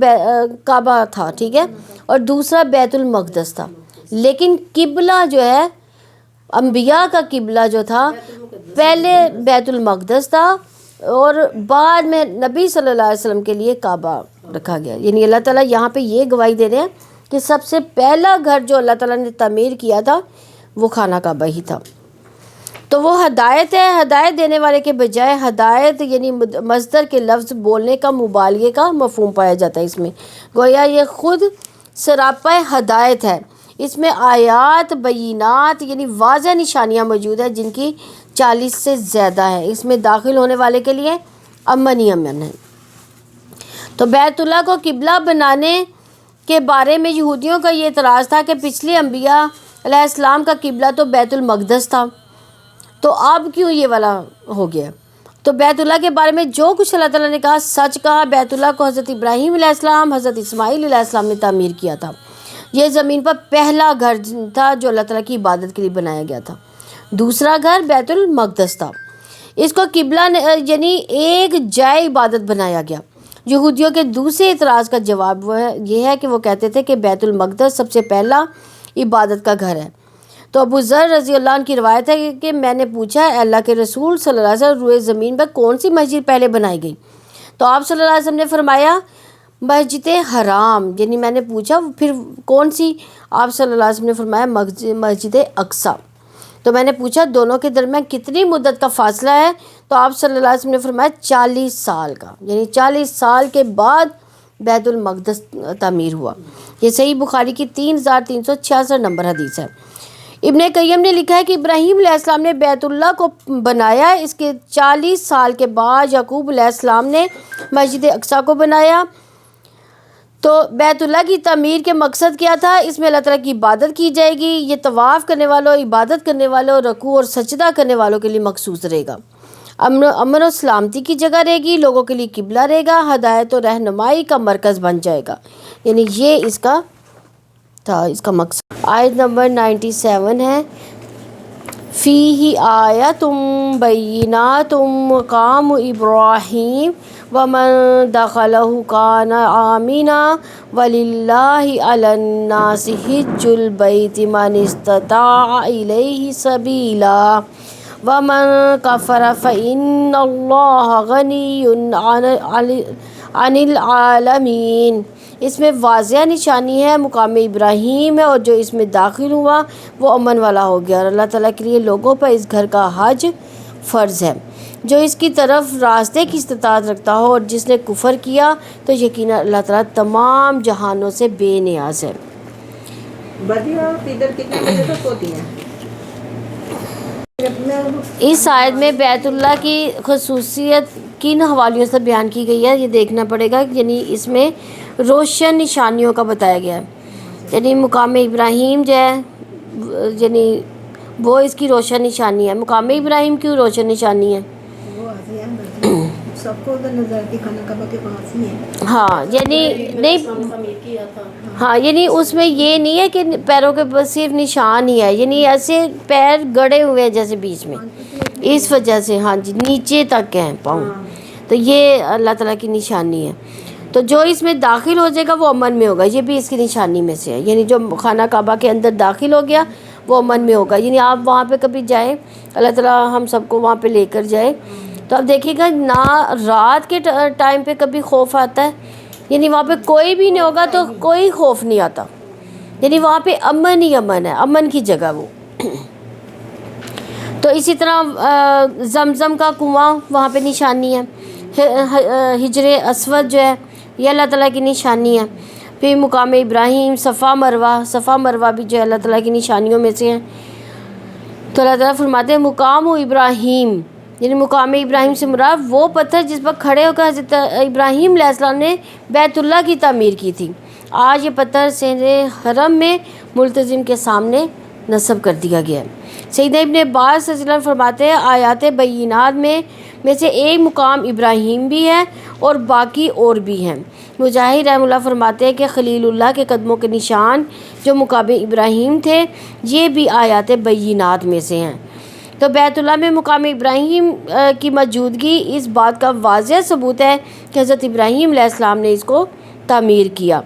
Speaker 1: کعبہ تھا، ٹھیک ہے، اور دوسرا بیت المقدس تھا. لیکن قبلہ جو ہے انبیاء کا قبلہ جو تھا پہلے بیت المقدس تھا اور بعد میں نبی صلی اللہ علیہ وسلم کے لیے کعبہ رکھا گیا. یعنی اللہ تعالیٰ یہاں پہ یہ گواہی دے رہے ہیں کہ سب سے پہلا گھر جو اللہ تعالیٰ نے تعمیر کیا تھا وہ خانہ کعبہ ہی تھا. تو وہ ہدایت ہے. ہدایت دینے والے کے بجائے ہدایت یعنی مصدر کے لفظ بولنے کا مبالغے کا مفہوم پایا جاتا ہے اس میں. گویا یہ خود سراپا ہدایت ہے. اس میں آیات بینات یعنی واضح نشانیاں موجود ہیں جن کی 40 سے زیادہ ہے. اس میں داخل ہونے والے کے لیے امن ہی امن ہے. تو بیت اللہ کو قبلہ بنانے کے بارے میں یہودیوں کا یہ اعتراض تھا کہ پچھلے انبیاء علیہ السلام کا قبلہ تو بیت المقدس تھا، تو اب کیوں یہ والا ہو گیا؟ تو بیت اللہ کے بارے میں جو کچھ اللہ تعالیٰ نے کہا سچ کہا. بیت اللہ کو حضرت ابراہیم علیہ السلام، حضرت اسماعیل علیہ السلام نے تعمیر کیا تھا. یہ زمین پر پہلا گھر تھا جو اللہ تعالیٰ کی عبادت کے لیے بنایا گیا تھا. دوسرا گھر بیت المقدس تھا. اس کو قبلہ یعنی ایک جائے عبادت بنایا گیا. یہودیوں کے دوسرے اعتراض کا جواب یہ ہے کہ وہ کہتے تھے کہ بیت المقدس سب سے پہلا عبادت کا گھر ہے. تو ابو ذر رضی اللہ عنہ کی روایت ہے کہ میں نے پوچھا اے اللہ کے رسول صلی اللہ علیہ وسلم روئے زمین پر کون سی مسجد پہلے بنائی گئی؟ تو آپ صلی اللہ علیہ وسلم نے فرمایا مسجد حرام. یعنی میں نے پوچھا پھر کون سی؟ آپ صلی اللہ علیہ وسلم نے فرمایا مسجد اقصیٰ. تو میں نے پوچھا دونوں کے درمیان کتنی مدت کا فاصلہ ہے؟ تو آپ صلی اللہ علیہ وسلم نے فرمایا 40 سال کا. یعنی 40 سال کے بعد بیت المقدس تعمیر ہوا. یہ صحیح بخاری کی 3366 نمبر حدیث ہے. ابن قیم نے لکھا ہے کہ ابراہیم علیہ السلام نے بیت اللہ کو بنایا. اس کے 40 سال کے بعد یعقوب علیہ السلام نے مسجد اقصیٰ کو بنایا. تو بیت اللہ کی تعمیر کے مقصد کیا تھا؟ اس میں اللہ تعالیٰ کی عبادت کی جائے گی. یہ طواف کرنے والوں، عبادت کرنے والوں، رکوع اور سجدہ کرنے والوں کے لیے مخصوص رہے گا. امن و سلامتی کی جگہ رہے گی، لوگوں کے لیے قبلہ رہے گا، ہدایت و رہنمائی کا مرکز بن جائے گا. یعنی یہ اس کا تھا، اس کا مقصد. آیت نمبر 97 ہے فیہ آیۃ بینات مقام ابراہیم ومن دخلہ کان آمنا وللہ علی الناس حج البیت من استطاع الیہ سبیلا ومن کفر فإن اللہ غنی عن العالمین. اس میں واضح نشانی ہے مقام ابراہیم ہے، اور جو اس میں داخل ہوا وہ امن والا ہو گیا. اور اللہ تعالیٰ کے لیے لوگوں پر اس گھر کا حج فرض ہے. جو اس کی طرف راستے کی استطاعت رکھتا ہو، اور جس نے کفر کیا تو یقیناً اللہ تعالیٰ تمام جہانوں سے بے نیاز ہے.
Speaker 3: بدیہ ادھر کتنے بجے تک ہوتی ہیں؟
Speaker 1: اس آیت میں بیت اللہ کی خصوصیت کن حوالیوں سے بیان کی گئی ہے یہ دیکھنا پڑے گا. یعنی اس میں روشن نشانیوں کا بتایا گیا ہے. یعنی مقام ابراہیم جو ہے یعنی وہ اس کی روشن نشانی ہے. مقام ابراہیم کیوں روشن نشانی ہے؟
Speaker 3: سب کو ادھر نظر کی خانہ کعبہ کے پاس ہی ہے.
Speaker 1: ہاں یعنی نہیں،
Speaker 2: تعمیر کیا تھا.
Speaker 1: ہاں یعنی اس میں یہ نہیں ہے کہ پیروں کے بس صرف نشان ہی ہے، یعنی ایسے پیر گڑے ہوئے ہیں جیسے بیچ میں، اس وجہ سے ہاں جی نیچے تک ہیں پاؤں. تو یہ اللہ تعالیٰ کی نشانی ہے. تو جو اس میں داخل ہو جائے گا وہ امن میں ہوگا. یہ بھی اس کی نشانی میں سے ہے. یعنی جو خانہ کعبہ کے اندر داخل ہو گیا وہ امن میں ہوگا. یعنی آپ وہاں پہ کبھی جائیں، اللہ تعالیٰ ہم سب کو وہاں پہ لے کر جائے، تو آپ دیکھیے گا نہ رات کے ٹائم پہ کبھی خوف آتا ہے. یعنی وہاں پہ کوئی بھی نہیں ہوگا تو کوئی خوف نہیں آتا. یعنی وہاں پہ امن ہی امن ہے، امن کی جگہ وہ. تو اسی طرح زمزم کا کنواں وہاں پہ نشانی ہے. حجر اسود جو ہے یہ اللہ تعالیٰ کی نشانی ہے. پھر مقام ابراہیم، صفا مروہ بھی جو ہے اللہ تعالیٰ کی نشانیوں میں سے ہیں. تو اللہ تعالیٰ فرماتے ہیں مقام ابراہیم، یعنی مقام ابراہیم سے مراد وہ پتھر جس پر کھڑے ہو کر حضرت ابراہیم علیہ السلام نے بیت اللہ کی تعمیر کی تھی. آج یہ پتھر سہر حرم میں ملتزم کے سامنے نصب کر دیا گیا ہے. سیدنا ابن عباس صلی اللہ علیہ وسلم فرماتے ہیں آیات بینات میں سے ایک مقام ابراہیم بھی ہے اور باقی اور بھی ہیں۔ مجاہد رحمہ اللہ فرماتے ہیں کہ خلیل اللہ کے قدموں کے نشان جو مقام ابراہیم تھے یہ بھی آیات بینات میں سے ہیں۔ تو بیت اللہ میں مقام ابراہیم کی موجودگی اس بات کا واضح ثبوت ہے کہ حضرت ابراہیم علیہ السلام نے اس کو تعمیر کیا۔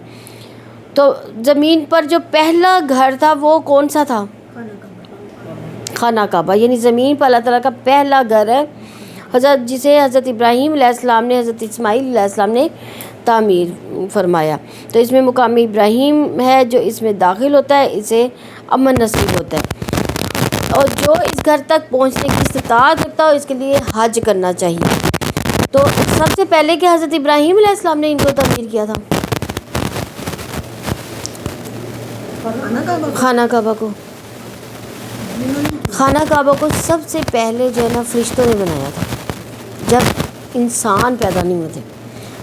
Speaker 1: تو زمین پر جو پہلا گھر تھا وہ کون سا تھا؟ خانہ کعبہ، یعنی زمین پر اللہ تعالیٰ کا پہلا گھر ہے جسے حضرت ابراہیم علیہ السلام نے حضرت اسماعیل علیہ السلام نے تعمیر فرمایا۔ تو اس میں مقام ابراہیم ہے جو اس میں داخل ہوتا ہے اسے امن نصیب ہوتا ہے، اور جو اس گھر تک پہنچنے کی استطاعت رکھتا ہے اس کے لیے حج کرنا چاہیے۔ تو سب سے پہلے کہ حضرت ابراہیم علیہ السلام نے ان کو تعمیر کیا تھا خانہ کعبہ کو۔ خانہ کعبہ کو سب سے پہلے جو ہے نا فرشتوں نے بنایا تھا، جب انسان پیدا نہیں ہوتے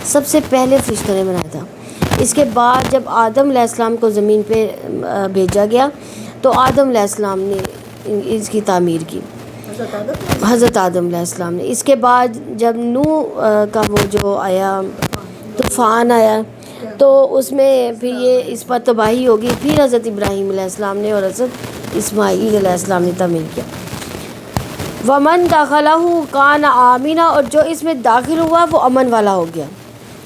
Speaker 1: سب سے پہلے فرشتوں نے بنایا تھا۔ اس کے بعد جب آدم علیہ السلام کو زمین پہ بھیجا گیا تو آدم علیہ السلام نے اس کی تعمیر کی، حضرت آدم علیہ السلام نے۔ اس کے بعد جب نوح کا وہ جو آیا طوفان آیا تو اس میں پھر یہ اس پر تباہی ہوگی، پھر حضرت ابراہیم علیہ السلام نے اور حضرت اسماعیل علیہ السلام نے تعمیر کیا۔ ومن دخلہ کان آمنا، اور جو اس میں داخل ہوا وہ امن والا ہو گیا۔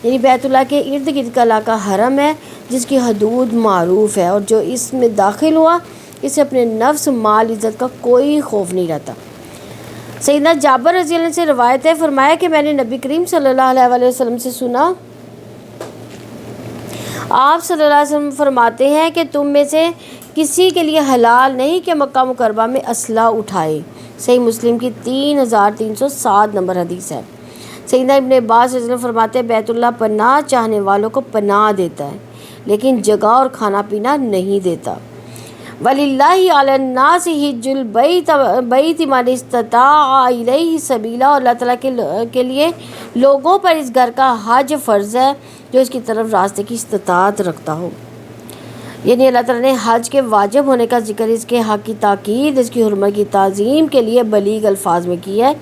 Speaker 1: یعنی بیت اللہ کے ارد گرد کا علاقہ حرم ہے جس کی حدود معروف ہے، اور جو اس میں داخل ہوا اسے اپنے نفس مال عزت کا کوئی خوف نہیں رہتا۔ سیدنا جابر رضی اللہ عنہ سے روایت ہے، فرمایا کہ میں نے نبی کریم صلی اللہ علیہ وآلہ وسلم سے سنا، آپ صلی اللہ علیہ وسلم فرماتے ہیں کہ تم میں سے کسی کے لیے حلال نہیں کہ مکہ مکرمہ میں اسلحہ اٹھائے۔ صحیح مسلم کی 3307 نمبر حدیث ہے۔ سیدنا ابن عباس رضی اللہ عنہ فرماتے ہیں بیت اللہ پناہ چاہنے والوں کو پناہ دیتا ہے لیکن جگہ اور کھانا پینا نہیں دیتا۔ وَلِلَّهِ عَلَى النَّاسِ حِجُّ الْبَيْتِ مَنِ اسْتَطَاعَ إِلَيْهِ سَبِيلًا، اور اللہ تعالیٰ کے لیے لوگوں پر اس گھر کا حج فرض ہے جو اس کی طرف راستے کی استطاعت رکھتا ہو۔ یعنی اللہ تعالیٰ نے حج کے واجب ہونے کا ذکر اس کے حق کی تاکید، اس کی حرمت کی تعظیم کے لیے بلیغ الفاظ میں کی ہے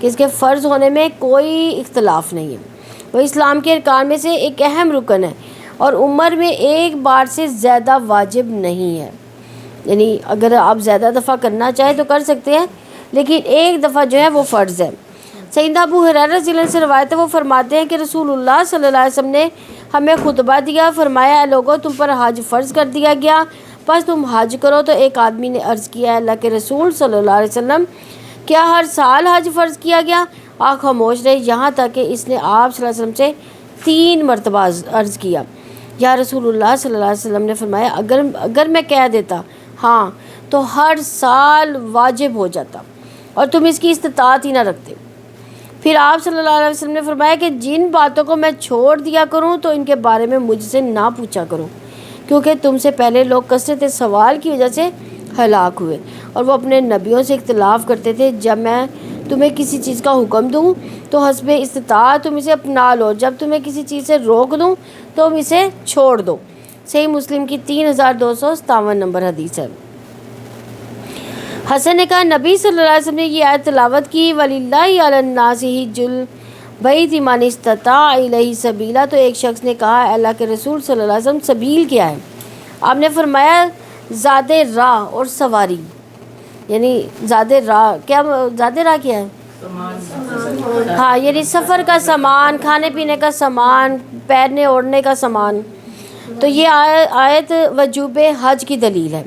Speaker 1: کہ اس کے فرض ہونے میں کوئی اختلاف نہیں ہے۔ وہ اسلام کے ارکان میں سے ایک اہم رکن ہے اور عمر میں ایک بار سے زیادہ واجب نہیں ہے۔ یعنی اگر آپ زیادہ دفعہ کرنا چاہیں تو کر سکتے ہیں، لیکن ایک دفعہ جو ہے وہ فرض ہے۔ سیدنا ابو ہریرہ رضی اللہ عنہ سے روایت ہے، وہ فرماتے ہیں کہ رسول اللہ صلی اللہ علیہ وسلم نے ہمیں خطبہ دیا، فرمایا اے لوگو تم پر حج فرض کر دیا گیا، بس تم حج کرو۔ تو ایک آدمی نے عرض کیا اللہ کے رسول صلی اللہ علیہ وسلم کیا ہر سال حج فرض کیا گیا؟ آپ خاموش رہے یہاں تک کہ اس نے آپ صلی اللہ علیہ وسلم سے 3 مرتبہ عرض کیا۔ یا رسول اللہ صلی اللہ علیہ وسلم نے فرمایا اگر میں کہہ دیتا ہاں تو ہر سال واجب ہو جاتا اور تم اس کی استطاعت ہی نہ رکھتے۔ پھر آپ صلی اللہ علیہ وسلم نے فرمایا کہ جن باتوں کو میں چھوڑ دیا کروں تو ان کے بارے میں مجھ سے نہ پوچھا کرو، کیونکہ تم سے پہلے لوگ کثرت سوال کی وجہ سے ہلاک ہوئے اور وہ اپنے نبیوں سے اختلاف کرتے تھے۔ جب میں تمہیں کسی چیز کا حکم دوں تو حسب استطاعت تم اسے اپنا لو، جب تمہیں کسی چیز سے روک دوں تو تم اسے چھوڑ دو۔ صحیح مسلم کی 3257 نمبر حدیث ہے۔ حسن نے کہا نبی صلی اللہ علیہ وسلم نے یہ آیت تلاوت کی وَلِلَّهِ عَلَى النَّاسِ حِجُّ الْبَيْتِ مَنِ اسْتَطَاعَ إِلَيْهِ سَبِيلًا، تو ایک شخص نے کہا اے اللہ کے رسول صلی اللہ علیہ وسلم سبیل کیا ہے؟ آپ نے فرمایا زاد راہ اور سواری، یعنی زاد راہ کیا ہے؟ ہاں، یعنی سفر کا سامان، کھانے پینے کا سامان، پہننے اوڑھنے کا سامان۔ تو یہ آیت وجوب حج کی دلیل ہے۔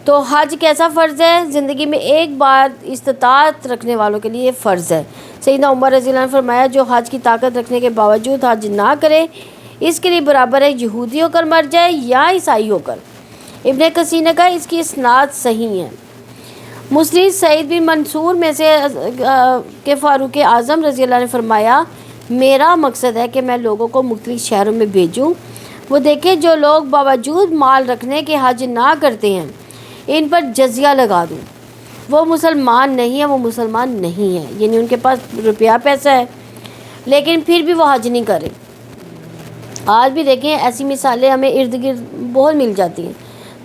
Speaker 1: تو حج کیسا فرض ہے؟ زندگی میں ایک بار استطاعت رکھنے والوں کے لیے فرض ہے۔ سیدنا عمر رضی اللہ عنہ نے فرمایا جو حج کی طاقت رکھنے کے باوجود حج نہ کرے اس کے لیے برابر ہے یہودی ہو کر مر جائے یا عیسائی ہو کر۔ ابن کثیر نے کہا اس کی اسناد صحیح ہے۔ مسلم سعید بن منصور میں سے کہ فاروق اعظم رضی اللہ عنہ نے فرمایا میرا مقصد ہے کہ میں لوگوں کو مختلف شہروں میں بھیجوں، وہ دیکھیں جو لوگ باوجود مال رکھنے کے حج نہ کرتے ہیں ان پر جزیہ لگا دوں۔ وہ مسلمان نہیں ہیں، وہ مسلمان نہیں ہیں، یعنی ان کے پاس روپیہ پیسہ ہے لیکن پھر بھی وہ حج نہیں کرے۔ آج بھی دیکھیں ایسی مثالیں ہمیں ارد گرد بہت مل جاتی ہیں،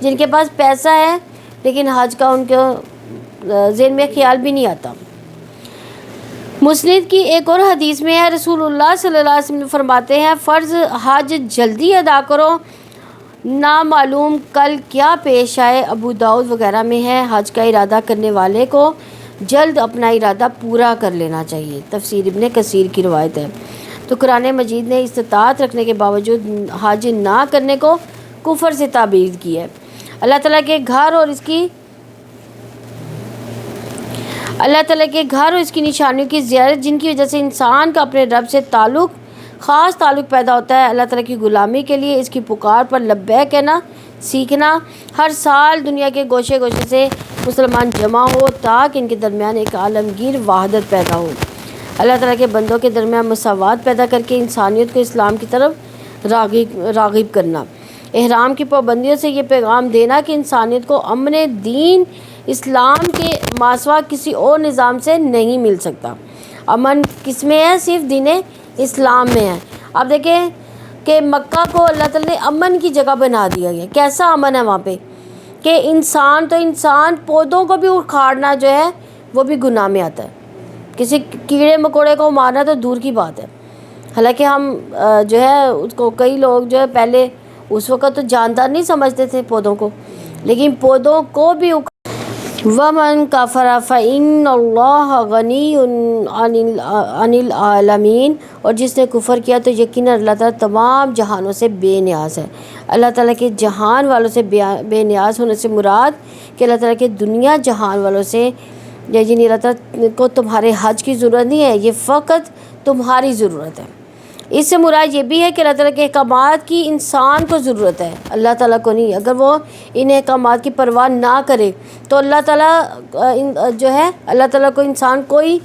Speaker 1: جن کے پاس پیسہ ہے لیکن حج کا ان کو ذہن میں خیال بھی نہیں آتا۔ مسند کی ایک اور حدیث میں ہے، رسول اللہ صلی اللہ علیہ وسلم فرماتے ہیں فرض حج جلدی ادا کرو، نہ معلوم کل کیا پیش آئے۔ ابو داؤد وغیرہ میں ہے حج کا ارادہ کرنے والے کو جلد اپنا ارادہ پورا کر لینا چاہیے، تفسیر ابن کثیر کی روایت ہے۔ تو قرآن مجید نے استطاعت رکھنے کے باوجود حج نہ کرنے کو کفر سے تعبیر کی ہے۔ اللہ تعالیٰ کے گھر اور اس کی نشانیوں کی زیارت، جن کی وجہ سے انسان کا اپنے رب سے خاص تعلق پیدا ہوتا ہے، اللہ تعالیٰ کی غلامی کے لیے اس کی پکار پر لبیک کہنا سیکھنا۔ ہر سال دنیا کے گوشے گوشے سے مسلمان جمع ہو تاکہ ان کے درمیان ایک عالمگیر وحدت پیدا ہو، اللہ تعالیٰ کے بندوں کے درمیان مساوات پیدا کر کے انسانیت کو اسلام کی طرف راغب کرنا، احرام کی پابندیوں سے یہ پیغام دینا کہ انسانیت کو امن دین اسلام کے ماسوا کسی اور نظام سے نہیں مل سکتا۔ امن کس میں ہے؟ صرف دین اسلام میں ہے۔ اب دیکھیں کہ مکہ کو اللہ تعالیٰ نے امن کی جگہ بنا دیا گیا۔ کیسا امن ہے وہاں پہ کہ انسان پودوں کو بھی اکھاڑنا جو ہے وہ بھی گناہ میں آتا ہے، کسی کیڑے مکوڑے کو مارنا تو دور کی بات ہے۔ حالانکہ ہم جو ہے اس کو کئی لوگ جو ہے پہلے اس وقت تو جاندار نہیں سمجھتے تھے پودوں کو، لیکن پودوں کو بھی وَمَن كَفَرَ فَإِنَّ اللَّهَ غَنِيٌّ عَنِ الْعَالَمِينَ، اور جس نے کفر کیا تو یقیناً اللہ تعالیٰ تمام جہانوں سے بے نیاز ہے۔ اللہ تعالیٰ کے جہان والوں سے بے نیاز ہونے سے مراد کہ اللہ تعالیٰ کے دنیا جہان والوں سے، یعنی اللہ تعالیٰ کو تمہارے حج کی ضرورت نہیں ہے، یہ فقط تمہاری ضرورت ہے۔ اس سے مراد یہ بھی ہے کہ اللہ تعالیٰ کے احکامات کی انسان کو ضرورت ہے، اللہ تعالیٰ کو نہیں۔ اگر وہ ان احکامات کی پرواہ نہ کرے تو اللہ تعالیٰ جو ہے اللہ تعالیٰ کو انسان کوئی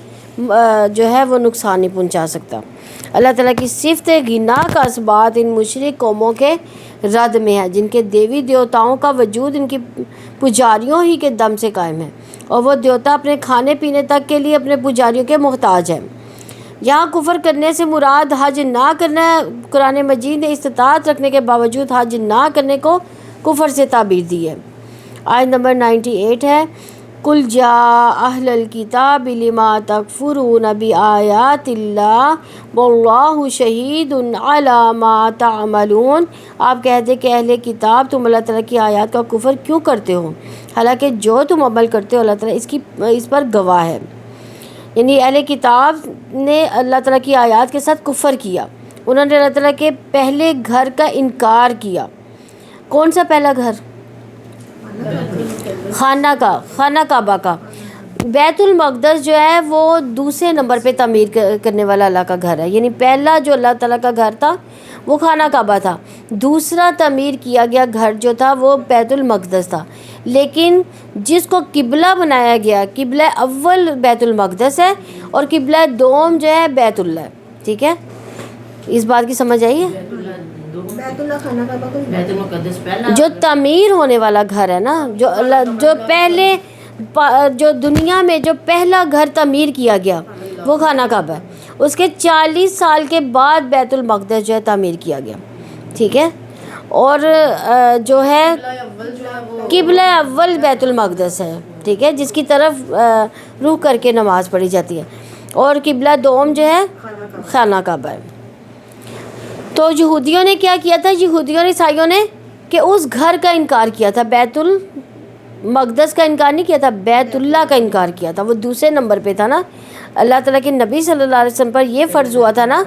Speaker 1: جو ہے وہ نقصان نہیں پہنچا سکتا۔ اللہ تعالیٰ کی صفت غنا کا اثبات ان مشرک قوموں کے رد میں ہے جن کے دیوی دیوتاؤں کا وجود ان کی پجاریوں ہی کے دم سے قائم ہے، اور وہ دیوتا اپنے کھانے پینے تک کے لیے اپنے پجاریوں کے محتاج ہیں۔ یہاں کفر کرنے سے مراد حج نہ کرنا ہے۔ قرآن مجید نے استطاعت رکھنے کے باوجود حج نہ کرنے کو کفر سے تعبیر دی ہے۔ آیت نمبر 98 ہے، قُلْ جَاءَ أَهْلَ الْكِتَابِ لِمَا تَكْفُرُونَ بِآيَاتِ اللَّهِ وَاللَّهُ شَهِيدٌ عَلَى مَا تَعْمَلُونَ، آپ کہہ دیں کہ اہل کتاب تم اللہ تعالیٰ کی آیات کا کفر کیوں کرتے ہو، حالانکہ جو تم عمل کرتے ہو اللہ تعالیٰ اس پر گواہ ہے۔ یعنی اہل کتاب نے اللہ تعالیٰ کی آیات کے ساتھ کفر کیا، انہوں نے اللہ تعالیٰ کے پہلے گھر کا انکار کیا۔ کون سا پہلا گھر؟ خانہ کعبہ کا۔ بیت المقدس جو ہے وہ دوسرے نمبر پہ تعمیر کرنے والا اللہ کا گھر ہے، یعنی پہلا جو اللہ تعالیٰ کا گھر تھا وہ خانہ کعبہ تھا، دوسرا تعمیر کیا گیا گھر جو تھا وہ بیت المقدس تھا۔ لیکن جس کو قبلہ بنایا گیا، قبلہ اول بیت المقدس ہے اور قبلہ دوم جو ہے بیت اللہ ہے۔ ٹھیک ہے، اس بات کی سمجھ آئی ہے؟
Speaker 3: بیت اللہ خانہ کعبہ کو
Speaker 2: بیت المقدس پہلا
Speaker 1: جو تعمیر ہونے والا گھر ہے نا، جو پہلے جو دنیا میں جو پہلا گھر تعمیر کیا گیا وہ خانہ کعبہ ہے، اس کے 40 سال کے بعد بیت المقدس جو ہے تعمیر کیا گیا۔ ٹھیک ہے، اور جو ہے قبلہ اول بیت المقدس ہے، ٹھیک ہے، جس کی طرف رخ کر کے نماز پڑھی جاتی ہے، اور قبلہ دوم جو ہے خانہ کعبہ ہے۔ تو یہودیوں نے کیا کیا تھا؟ یہودیوں نے، عیسائیوں نے کہ اس گھر کا انکار کیا تھا، بیت المقدس کا انکار نہیں کیا تھا، بیت اللہ کا انکار کیا تھا، وہ دوسرے نمبر پہ تھا نا۔ اللہ تعالیٰ کے نبی صلی اللہ علیہ وسلم پر یہ فرض ہوا تھا نا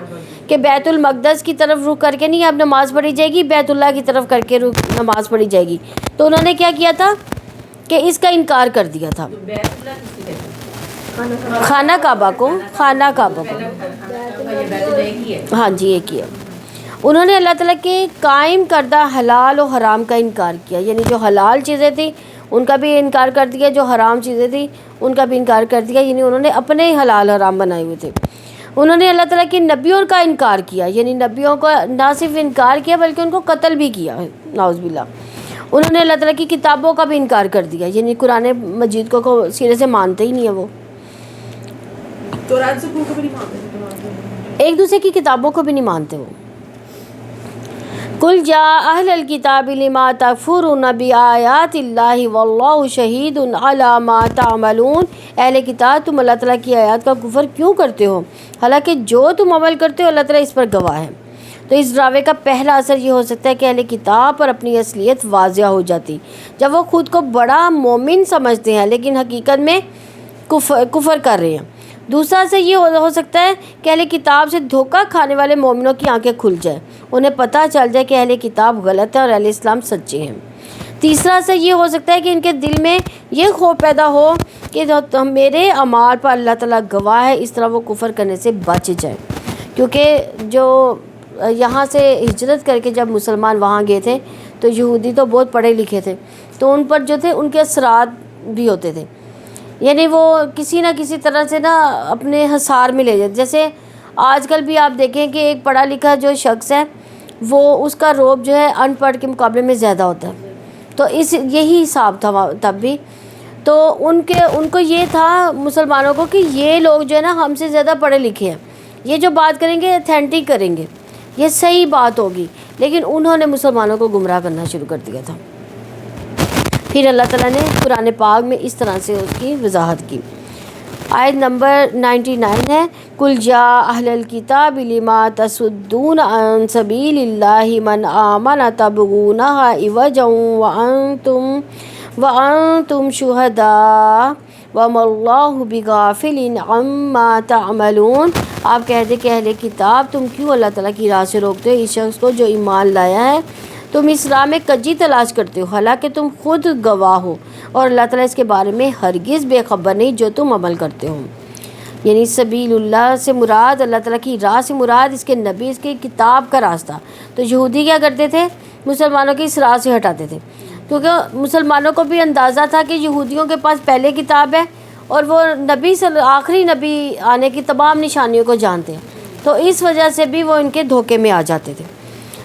Speaker 1: کہ بیت المقدس کی طرف رخ کر کے نہیں اب نماز پڑھی جائے گی، بیت اللہ کی طرف کر کے نماز پڑھی جائے گی۔ تو انہوں نے کیا کیا تھا کہ اس کا انکار کر دیا تھا، خانہ کعبہ کو، ہاں جی ایک ہی ہے۔ انہوں نے اللہ تعالیٰ کے قائم کردہ حلال و حرام کا انکار کیا، یعنی جو حلال چیزیں تھیں ان کا بھی انکار کر دیا، جو حرام چیزیں تھیں ان کا بھی انکار کر دیا، یعنی انہوں نے اپنے حلال حرام بنائے ہوئے تھے۔ انہوں نے اللہ تعالیٰ کی نبیوں کا انکار کیا، یعنی نبیوں کا نہ صرف انکار کیا بلکہ ان کو قتل بھی کیا، نعوذ باللہ۔ انہوں نے اللہ تعالیٰ کی کتابوں کا بھی انکار کر دیا، یعنی قرآن مجید کو سرے سے مانتے ہی نہیں ہیں، وہ ایک دوسرے کی کتابوں کو بھی نہیں مانتے وہ۔ قل جا اہل الکتاب لما تکفرون بآیات اللہ واللہ شہید علی ما تعملون، اہل کتاب تم اللہ تعالیٰ کی آیات کا کفر کیوں کرتے ہو، حالانکہ جو تم عمل کرتے ہو اللہ تعالیٰ اس پر گواہ ہے۔ تو اس ڈراوے کا پہلا اثر یہ ہو سکتا ہے کہ اہل کتاب پر اپنی اصلیت واضح ہو جاتی، جب وہ خود کو بڑا مومن سمجھتے ہیں لیکن حقیقت میں کفر کر رہے ہیں۔ دوسرا اثر یہ ہو سکتا ہے کہ اہل کتاب سے دھوکہ کھانے والے مومنوں کی آنکھیں کھل جائیں، انہیں پتہ چل جائے کہ اہل کتاب غلط ہے اور اہل اسلام سچے ہیں۔ تیسرا اثر یہ ہو سکتا ہے کہ ان کے دل میں یہ خوف پیدا ہو کہ میرے اعمال پر اللہ تعالیٰ گواہ ہے، اس طرح وہ کفر کرنے سے بچ جائیں، کیونکہ جو یہاں سے ہجرت کر کے جب مسلمان وہاں گئے تھے تو یہودی تو بہت پڑھے لکھے تھے، تو ان پر جو تھے ان کے اثرات بھی ہوتے تھے، یعنی وہ کسی نہ کسی طرح سے نا اپنے حصار میں لے جاتے۔ جیسے آج کل بھی آپ دیکھیں کہ ایک پڑھا لکھا جو شخص ہے وہ اس کا روب جو ہے ان پڑھ کے مقابلے میں زیادہ ہوتا ہے، تو یہی حساب تھا تب بھی۔ تو ان کو یہ تھا مسلمانوں کو کہ یہ لوگ جو ہے نا ہم سے زیادہ پڑھے لکھے ہیں، یہ جو بات کریں گے اتھینٹک کریں گے، یہ صحیح بات ہوگی، لیکن انہوں نے مسلمانوں کو گمراہ کرنا شروع کر دیا تھا۔ پھر اللہ تعالیٰ نے قرآن پاک میں اس طرح سے اس کی وضاحت کی۔ آیت نمبر 99 ہے، قل جا اہل الکتاب لما تصدون عن سبیل اللہ من آمن تبغونہا عوجا وانتم شہداء وما اللہ بغافل عما تعملون۔ آپ کہتے کہ اہل کتاب تم کیوں اللہ تعالیٰ کی راہ سے روکتے ہو اس شخص کو جو ایمان لایا ہے، تم اس راہ میں کجی تلاش کرتے ہو حالانکہ تم خود گواہ ہو، اور اللہ تعالیٰ اس کے بارے میں ہرگز بے خبر نہیں جو تم عمل کرتے ہو۔ یعنی سبیل اللہ سے مراد، اللہ تعالیٰ کی راہ سے مراد اس کے نبی، اس کی کتاب کا راستہ۔ تو یہودی کیا کرتے تھے، مسلمانوں کی اس راہ سے ہٹاتے تھے، کیونکہ مسلمانوں کو بھی اندازہ تھا کہ یہودیوں کے پاس پہلے کتاب ہے اور وہ نبی آخری نبی آنے کی تمام نشانیوں کو جانتے ہیں، تو اس وجہ سے بھی وہ ان کے دھوکے میں آ جاتے تھے۔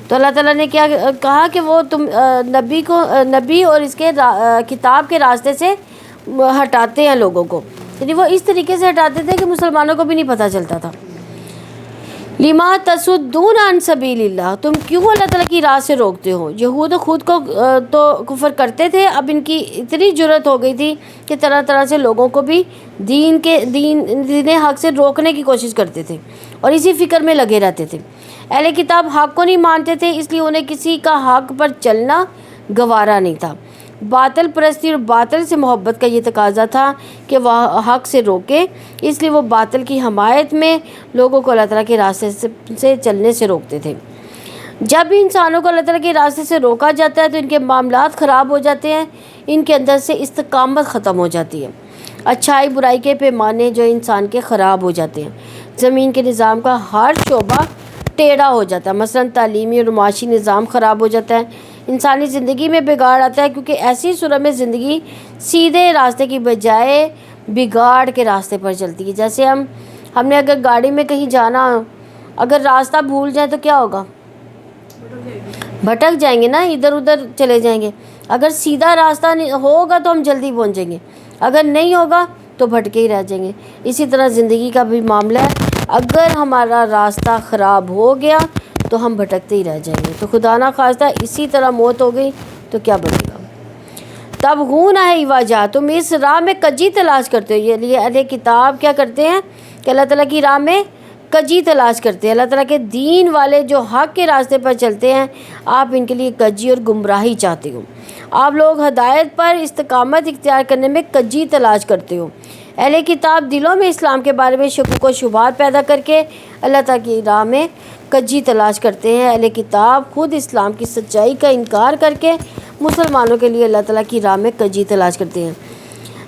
Speaker 1: تو اللہ تعالیٰ نے کیا کہا کہ وہ تم نبی اور اس کے کتاب کے راستے سے ہٹاتے ہیں لوگوں کو، یعنی وہ اس طریقے سے ہٹاتے تھے کہ مسلمانوں کو بھی نہیں پتہ چلتا تھا۔ لما تصدون عن سبیل اللہ، تم کیوں اللہ تعالیٰ کی راہ سے روکتے ہو۔ یہود خود کو تو کفر کرتے تھے، اب ان کی اتنی جرت ہو گئی تھی کہ طرح طرح سے لوگوں کو بھی دین حق سے روکنے کی کوشش کرتے تھے اور اسی فکر میں لگے رہتے تھے۔ اہل کتاب حق کو نہیں مانتے تھے، اس لیے انہیں کسی کا حق پر چلنا گوارا نہیں تھا۔ باطل پرستی اور باطل سے محبت کا یہ تقاضا تھا کہ وہ حق سے روکے، اس لیے وہ باطل کی حمایت میں لوگوں کو اللہ تعالیٰ کے راستے سے چلنے سے روکتے تھے۔ جب بھی انسانوں کو اللہ تعالیٰ کے راستے سے روکا جاتا ہے تو ان کے معاملات خراب ہو جاتے ہیں، ان کے اندر سے استقامت ختم ہو جاتی ہے، اچھائی برائی کے پیمانے جو انسان کے خراب ہو جاتے ہیں، زمین کے نظام کا ہر شعبہ ٹیڑھا ہو جاتا ہے، مثلاً تعلیمی اور معاشی نظام خراب ہو جاتا ہے، انسانی زندگی میں بگاڑ آتا ہے، کیونکہ ایسی صورت میں زندگی سیدھے راستے کی بجائے بگاڑ کے راستے پر چلتی ہے۔ جیسے ہم نے اگر گاڑی میں کہیں جانا، اگر راستہ بھول جائیں تو کیا ہوگا، بھٹک جائیں گے نا، ادھر ادھر چلے جائیں گے۔ اگر سیدھا راستہ ہوگا تو ہم جلدی پہنچ جائیں گے، اگر نہیں ہوگا تو بھٹکے ہی رہ جائیں گے۔ اسی طرح زندگی کا بھی معاملہ ہے، اگر ہمارا راستہ خراب ہو گیا تو ہم بھٹکتے ہی رہ جائیں گے۔ تو خدا نہ خواستہ اسی طرح موت ہو گئی تو کیا بنے گا۔ تبغون عوجا، تم اس راہ میں کجی تلاش کرتے ہو۔ یہ اہل کتاب کیا کرتے ہیں کہ اللہ تعالیٰ کی راہ میں کجی تلاش کرتے ہیں، اللہ تعالیٰ کے دین والے جو حق کے راستے پر چلتے ہیں، آپ ان کے لیے کجی اور گمراہی چاہتے ہو۔ آپ لوگ ہدایت پر استقامت اختیار کرنے میں کجی تلاش کرتے ہو۔ اہل کتاب دلوں میں اسلام کے بارے میں شکوک و شبہات پیدا کر کے اللہ تعالیٰ کی راہ میں کجی تلاش کرتے ہیں۔ اہل کتاب خود اسلام کی سچائی کا انکار کر کے مسلمانوں کے لیے اللہ تعالیٰ کی راہ میں کجی تلاش کرتے ہیں۔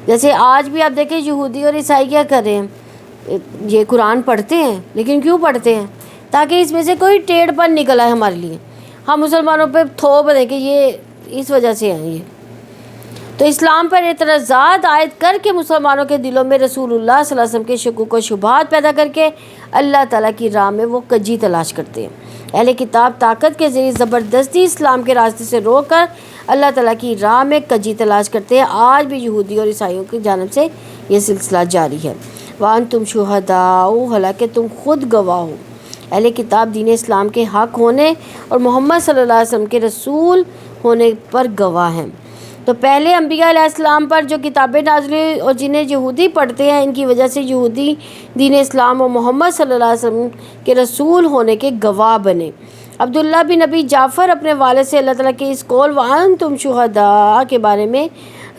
Speaker 1: جیسے آج بھی آپ دیکھیں یہودی اور عیسائی کیا کر رہے ہیں، یہ قرآن پڑھتے ہیں، لیکن کیوں پڑھتے ہیں؟ تاکہ اس میں سے کوئی ٹیڑھ پن نکل آئے ہمارے لیے، ہم مسلمانوں پہ تھوپ دیں کہ یہ اس وجہ سے ہیں۔ یہ تو اسلام پر اعتراضات عائد کر کے مسلمانوں کے دلوں میں رسول اللہ صلی اللہ علیہ وسلم کے شکوک و شبہات پیدا کر کے اللہ تعالیٰ کی راہ میں وہ کجی تلاش کرتے ہیں۔ اہل کتاب طاقت کے ذریعے زبردستی اسلام کے راستے سے روک کر اللہ تعالیٰ کی راہ میں کجی تلاش کرتے ہیں۔ آج بھی یہودی اور عیسائیوں کی جانب سے یہ سلسلہ جاری ہے۔ وَأَنْتُمْ شُهَدَاءُ، حالانکہ تم خود گواہ ہو۔ اہل کتاب دین اسلام کے حق ہونے اور محمد صلی اللہ علیہ وسلم کے رسول ہونے پر گواہ ہیں۔ تو پہلے انبیاء علیہ السلام پر جو کتابیں نازل ہوئی اور جنہیں یہودی پڑھتے ہیں، ان کی وجہ سے یہودی دین اسلام اور محمد صلی اللہ علیہ وسلم کے رسول ہونے کے گواہ بنے۔ عبداللہ بن ابی جعفر اپنے والد سے اللہ تعالیٰ کے اس قول وَأَنْتُمْ شُهَدَاء کے بارے میں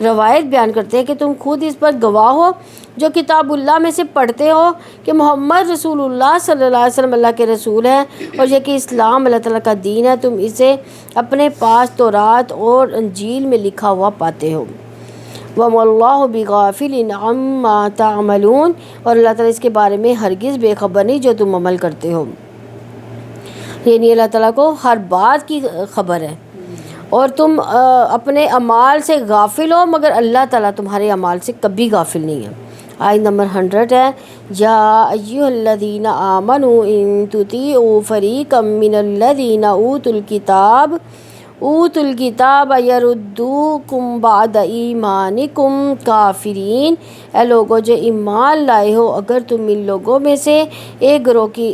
Speaker 1: روایت بیان کرتے ہیں کہ تم خود اس پر گواہ ہو جو کتاب اللہ میں سے پڑھتے ہو کہ محمد رسول اللہ صلی اللہ علیہ وسلم اللہ کے رسول ہیں، اور یہ کہ اسلام اللہ تعالیٰ کا دین ہے، تم اسے اپنے پاس تورات اور انجیل میں لکھا ہوا پاتے ہو۔ وَمَا اللَّهُ بِغَافِلٍ عَمَّا تَعْمَلُونَ، اور اللہ تعالیٰ اس کے بارے میں ہرگز بے خبر نہیں جو تم عمل کرتے ہو، یعنی اللہ تعالیٰ کو ہر بات کی خبر ہے، اور تم اپنے اعمال سے غافل ہو مگر اللہ تعالیٰ تمہارے اعمال سے کبھی غافل نہیں ہے۔ آیت نمبر 100 ہے، یا ایھا الذین آمنوا ان تطیعوا فریقا من الذین اوتوا الکتاب یردوکم بعد ایمانکم کافرین، اے لوگوں جو ایمان لائے ہو اگر تم ان لوگوں میں سے ایک گروہ کی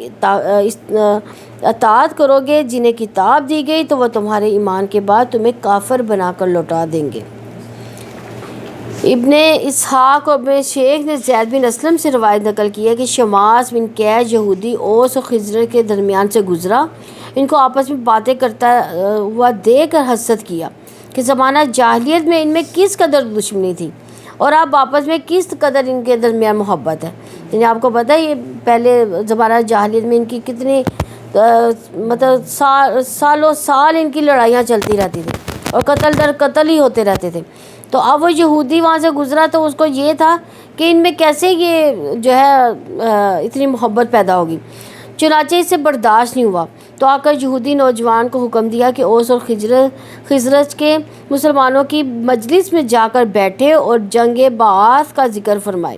Speaker 1: اطاعت کرو گے جنہیں کتاب دی گئی تو وہ تمہارے ایمان کے بعد تمہیں کافر بنا کر لوٹا دیں گے۔ ابن اسحاق اور ابن شیخ نے زید بن اسلم سے روایت نقل کی ہے کہ شماس بن قیس یہودی اوس اور خزرج کے درمیان سے گزرا، ان کو آپس میں باتیں کرتا ہوا دیکھ کر حسد کیا کہ زمانہ جاہلیت میں ان میں کس قدر دشمنی تھی اور اب آپس میں کس قدر ان کے درمیان محبت ہے۔ یعنی آپ کو پتہ ہے یہ پہلے زمانہ جاہلیت میں ان کی کتنی مطلب سالوں سال ان کی لڑائیاں چلتی رہتی تھیں اور قتل در قتل ہی ہوتے رہتے تھے۔ تو اب وہ یہودی وہاں سے گزرا تو اس کو یہ تھا کہ ان میں کیسے یہ جو ہے اتنی محبت پیدا ہوگی، چنانچہ اس سے برداشت نہیں ہوا تو آ کر یہودی نوجوان کو حکم دیا کہ اوس اور خزرج کے مسلمانوں کی مجلس میں جا کر بیٹھے اور جنگ بعث کا ذکر فرمائے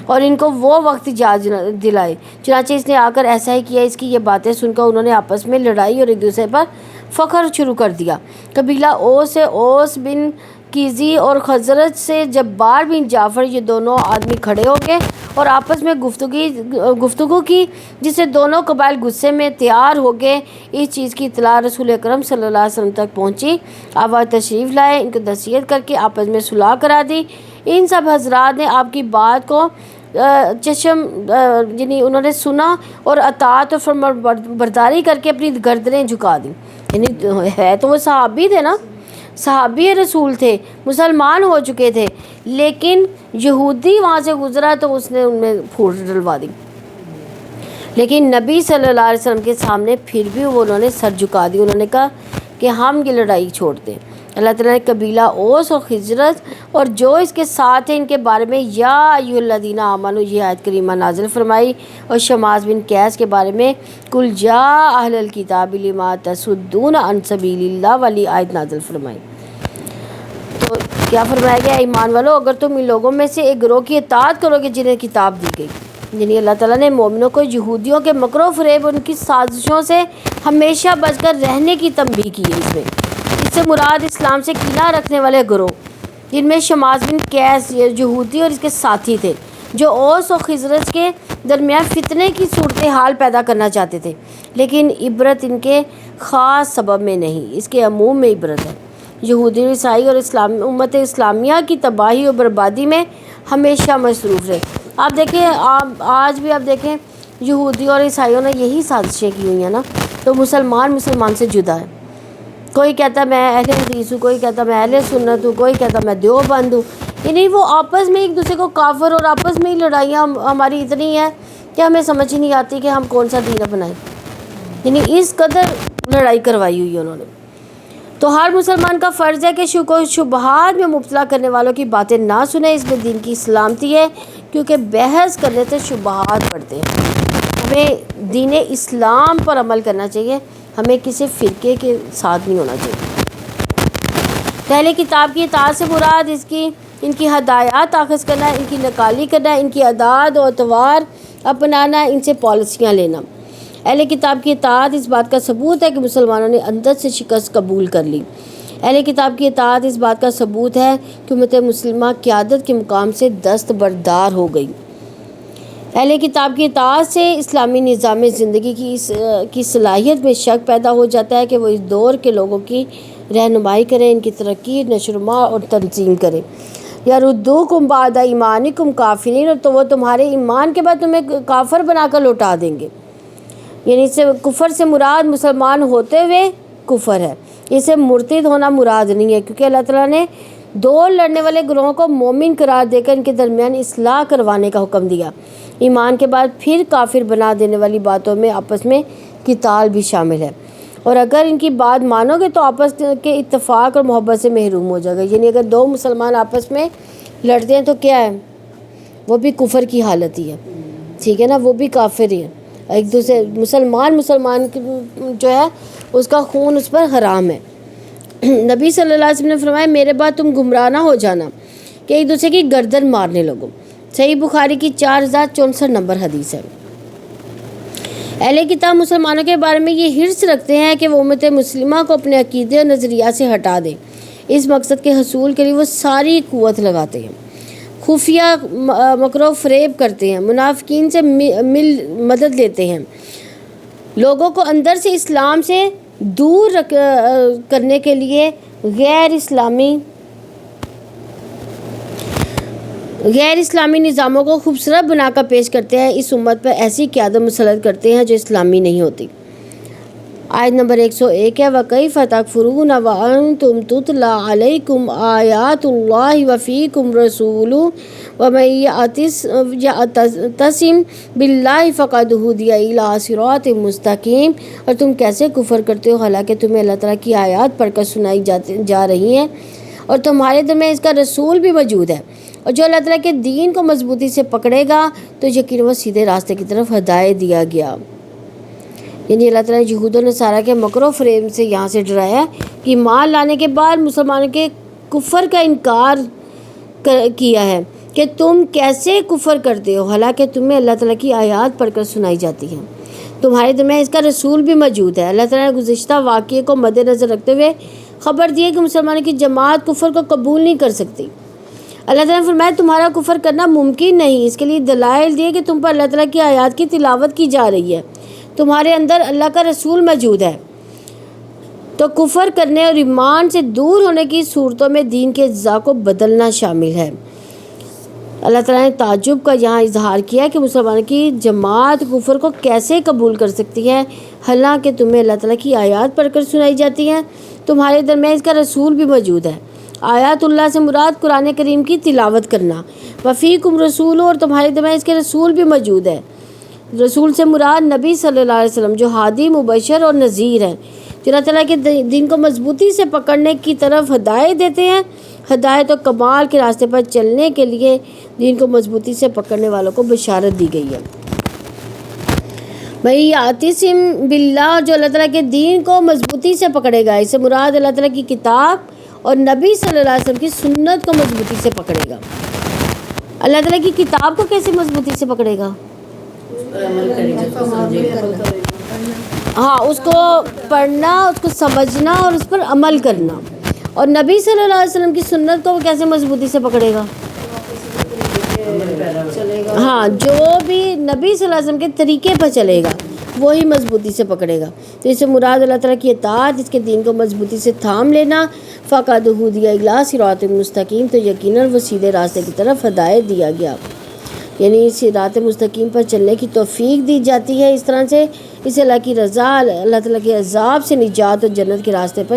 Speaker 1: اور ان کو وہ وقت یاد دلائے۔ چنانچہ اس نے آ کر ایسا ہی کیا۔ اس کی یہ باتیں سن کر انہوں نے آپس میں لڑائی اور ایک دوسرے پر فخر شروع کر دیا۔ قبیلہ اوس سے اوس بن کیزی اور خزرج سے جبار بن جعفر، یہ دونوں آدمی کھڑے ہو گئے اور آپس میں گفتگو کی، جس سے دونوں قبائل غصے میں تیار ہو گئے۔ اس چیز کی اطلاع رسول اکرم صلی اللہ علیہ وسلم تک پہنچی، آپ وہاں تشریف لائے، ان کو نصیحت کر کے آپس میں صلح کرا دی۔ ان سب حضرات نے آپ کی بات کو یعنی انہوں نے سنا اور اطاعت اور فرمانبرداری کر کے اپنی گردنیں جھکا دیں۔ یعنی ہے تو وہ صحابی تھے نا، صحابی رسول تھے، مسلمان ہو چکے تھے، لیکن یہودی وہاں سے گزرا تو اس نے ان میں پھوٹ ڈلوا دی، لیکن نبی صلی اللہ علیہ وسلم کے سامنے پھر بھی انہوں نے سر جھکا دی۔ انہوں نے کہا کہ ہم یہ لڑائی چھوڑ دیں۔ اللہ تعالیٰ نے قبیلہ اوس اور خزرج اور جو اس کے ساتھ ہیں ان کے بارے میں یا ایھا الذین آمنوا یہ آیت کریمہ نازل فرمائی، اور شماس بن قیس کے بارے میں قل یا اہل الکتاب لم تصدون عن سبیل اللہ والی آیت نازل فرمائی۔ تو کیا فرمایا گیا؟ ایمان والو اگر تم ان لوگوں میں سے ایک گروہ کی اطاعت کرو گے جنہیں کتاب دی گئی، یعنی اللہ تعالیٰ نے مومنوں کو یہودیوں کے مکر و فریب اور ان کی سازشوں سے ہمیشہ بچ کر رہنے کی تنبیہ کی ہے۔ اس سے مراد اسلام سے کینہ رکھنے والے گروہ جن میں شماس بن قیس یہودی اور اس کے ساتھی تھے، جو اوس اور خزرج کے درمیان فتنے کی صورتحال پیدا کرنا چاہتے تھے، لیکن عبرت ان کے خاص سبب میں نہیں، اس کے عموم میں عبرت ہے۔ یہودی اور عیسائی اور امت اسلامیہ کی تباہی اور بربادی میں ہمیشہ مصروف رہے۔ آپ دیکھیں آج بھی آپ دیکھیں یہودی اور عیسائیوں نے یہی سازشیں کی ہوئی ہیں نا، تو مسلمان سے جدا ہے۔ کوئی کہتا ہے میں اہل حدیث ہوں، کوئی کہتا ہے میں اہل سنت ہوں، کوئی کہتا ہے میں دیوبند ہوں، یعنی وہ آپس میں ایک دوسرے کو کافر اور آپس میں ہی لڑائیاں ہماری اتنی ہیں کہ ہمیں سمجھ ہی نہیں آتی کہ ہم کون سا دین اپنائیں، یعنی اس قدر لڑائی کروائی ہوئی ہے انہوں نے۔ تو ہر مسلمان کا فرض ہے کہ شک و شبہات میں مبتلا کرنے والوں کی باتیں نہ سنیں، اس میں دین کی سلامتی ہے، کیونکہ بحث کرنے سے شبہات پڑتے ہیں۔ ہمیں دین اسلام پر عمل کرنا چاہیے، ہمیں کسی فرقے کے ساتھ نہیں ہونا چاہیے۔ پہلے کتاب کی اطاعت سے مراد ان کی ہدایات اخذ کرنا، ان کی نقالی کرنا، ان کی عادات و اطوار اپنانا، ان سے پالیسیاں لینا۔ اہل کتاب کی اطاعت اس بات کا ثبوت ہے کہ مسلمانوں نے اندر سے شکست قبول کر لی۔ اہل کتاب کی اطاعت اس بات کا ثبوت ہے کہ امت مسلمہ قیادت کے مقام سے دستبردار ہو گئی۔ اہل کتاب کی اطاعت سے اسلامی نظام زندگی کی صلاحیت میں شک پیدا ہو جاتا ہے کہ وہ اس دور کے لوگوں کی رہنمائی کریں، ان کی ترقی، نشوونما اور تنظیم کریں۔ یردوکم بعد ایمانکم کافرین، اور تو وہ تمہارے ایمان کے بعد تمہیں کافر بنا کر لوٹا دیں گے۔ یعنی اس سے کفر سے مراد مسلمان ہوتے ہوئے کفر ہے، اس سے مرتد ہونا مراد نہیں ہے، کیونکہ اللہ تعالیٰ نے دو لڑنے والے گروہوں کو مومن قرار دے کر ان کے درمیان اصلاح کروانے کا حکم دیا۔ ایمان کے بعد پھر کافر بنا دینے والی باتوں میں آپس میں قتال بھی شامل ہے، اور اگر ان کی بات مانو گے تو آپس کے اتفاق اور محبت سے محروم ہو جائے گا۔ یعنی اگر دو مسلمان آپس میں لڑتے ہیں تو کیا ہے، وہ بھی کفر کی حالت ہی ہے، ٹھیک ہے نا، وہ بھی کافر ہی ہے۔ ایک دوسرے مسلمان جو ہے اس کا خون اس پر حرام ہے۔ نبی صلی اللہ علیہ وسلم نے فرمایا میرے بعد تم گمراہ نہ ہو جانا کہ ایک دوسرے کی گردن مارنے لگو۔ صحیح بخاری کی 4064 نمبر حدیث ہے۔ اہل کتاب مسلمانوں کے بارے میں یہ حرص رکھتے ہیں کہ وہ امت مسلمہ کو اپنے عقیدے اور نظریات سے ہٹا دیں۔ اس مقصد کے حصول کے لیے وہ ساری قوت لگاتے ہیں، خفیہ مکر و فریب کرتے ہیں، منافقین سے مدد لیتے ہیں، لوگوں کو اندر سے اسلام سے دور کرنے کے لیے غیر اسلامی نظاموں کو خوبصورت بنا کر پیش کرتے ہیں، اس امت پر ایسی قیادت مسلط کرتے ہیں جو اسلامی نہیں ہوتی۔ آیت نمبر 101 ہے وَكَيْفَ تَكْفُرُونَ وَأَنْتُمْ تُتْلَى عَلَيْكُمْ آيَاتُ اللَّهِ وَفِيكُمْ رَسُولُهُ وَمَن يَعْتَصِم بِاللَّهِ فَقَدْ هُدِيَ إِلَىٰ صِرَاطٍ مُسْتَقِيمٍ، اور تم کیسے کفر کرتے ہو حالانکہ تمہیں اللہ تعالیٰ کی آیات پڑھ کر سنائی جا رہی ہیں اور تمہارے درمیان اس کا رسول بھی موجود ہے، اور جو اللہ تعالیٰ کے دین کو مضبوطی سے پکڑے گا تو یقیناً وہ سیدھے راستے کی طرف ہدایت دیا گیا۔ یعنی اللہ تعالیٰ نے یہود و نصارہ کے مکر و فریب سے یہاں سے ڈرایا کہ ایمان لانے کے بعد مسلمانوں کے کفر کا انکار کیا ہے کہ تم کیسے کفر کرتے ہو حالانکہ تمہیں اللہ تعالیٰ کی آیات پڑھ کر سنائی جاتی ہیں، تمہارے درمیان اس کا رسول بھی موجود ہے۔ اللہ تعالیٰ نے گزشتہ واقعے کو مد نظر رکھتے ہوئے خبر دی ہے کہ مسلمانوں کی جماعت کفر کو قبول نہیں کر سکتی۔ اللہ تعالیٰ نے فرمایا تمہارا کفر کرنا ممکن نہیں، اس کے لیے دلائل دیے کہ تم پر اللہ تعالیٰ کی آیات کی تلاوت کی جا رہی ہے، تمہارے اندر اللہ کا رسول موجود ہے، تو کفر کرنے اور ایمان سے دور ہونے کی صورتوں میں دین کے اجزاء کو بدلنا شامل ہے۔ اللہ تعالیٰ نے تعجب کا یہاں اظہار کیا کہ مسلمانوں کی جماعت کفر کو کیسے قبول کر سکتی ہے حالانکہ تمہیں اللہ تعالیٰ کی آیات پڑھ کر سنائی جاتی ہیں، تمہارے درمیان اس کا رسول بھی موجود ہے۔ آیات اللہ سے مراد قرآن کریم کی تلاوت کرنا، وفیکم رسول، اور تمہارے درمیان اس کے رسول بھی موجود ہے۔ رسول سے مراد نبی صلی اللہ علیہ وسلم جو ہادی، مبشر اور نذیر ہیں، جو اللہ تعالیٰ کے دین کو مضبوطی سے پکڑنے کی طرف ہدایت دیتے ہیں۔ ہدایت و کمال کے راستے پر چلنے کے لیے دین کو مضبوطی سے پکڑنے والوں کو بشارت دی گئی ہے۔ بھائی یعتصم باللہ، جو اللہ تعالیٰ کے دین کو مضبوطی سے پکڑے گا، اس سے مراد اللہ تعالیٰ کی کتاب اور نبی صلی اللہ علیہ وسلم کی سنت کو مضبوطی سے پکڑے گا۔ اللہ تعالیٰ کی کتاب کو کیسے مضبوطی سے پکڑے گا؟ ہاں، اس کو پڑھنا، اس کو سمجھنا اور اس پر عمل کرنا۔ اور نبی صلی اللہ علیہ وسلم کی سنت کو وہ کیسے مضبوطی سے پکڑے گا؟ ہاں، جو بھی نبی صلی اللہ علیہ وسلم کے طریقے پر چلے گا وہی مضبوطی سے پکڑے گا۔ تو اس سے مراد اللہ تعالیٰ کی اطاعت، اس کے دین کو مضبوطی سے تھام لینا، فقد ہدی الی صراط مستقیم، تو یقیناً وہ سیدھے راستے کی طرف ہدایت دیا گیا، یعنی صراط مستقیم پر چلنے کی توفیق دی جاتی ہے۔ اس طرح سے اسے اللہ کی رضا، اللہ تعالیٰ کے عذاب سے نجات اور جنت کے راستے پر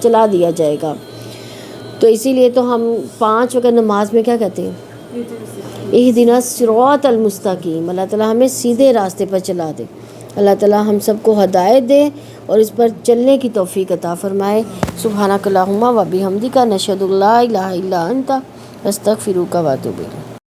Speaker 1: چلا دیا جائے گا۔ تو اسی لیے تو ہم 5 وقت نماز میں کیا کہتے ہیں؟ اہدنا الصراط المستقیم، اللہ تعالیٰ ہمیں سیدھے راستے پر چلا دے، اللہ تعالیٰ ہم سب کو ہدایت دے اور اس پر چلنے کی توفیق عطا فرمائے۔ سبحانک اللہم و بحمدک، نشہد ان لا الہ الا انت، نستغفرک و نتوب الیک۔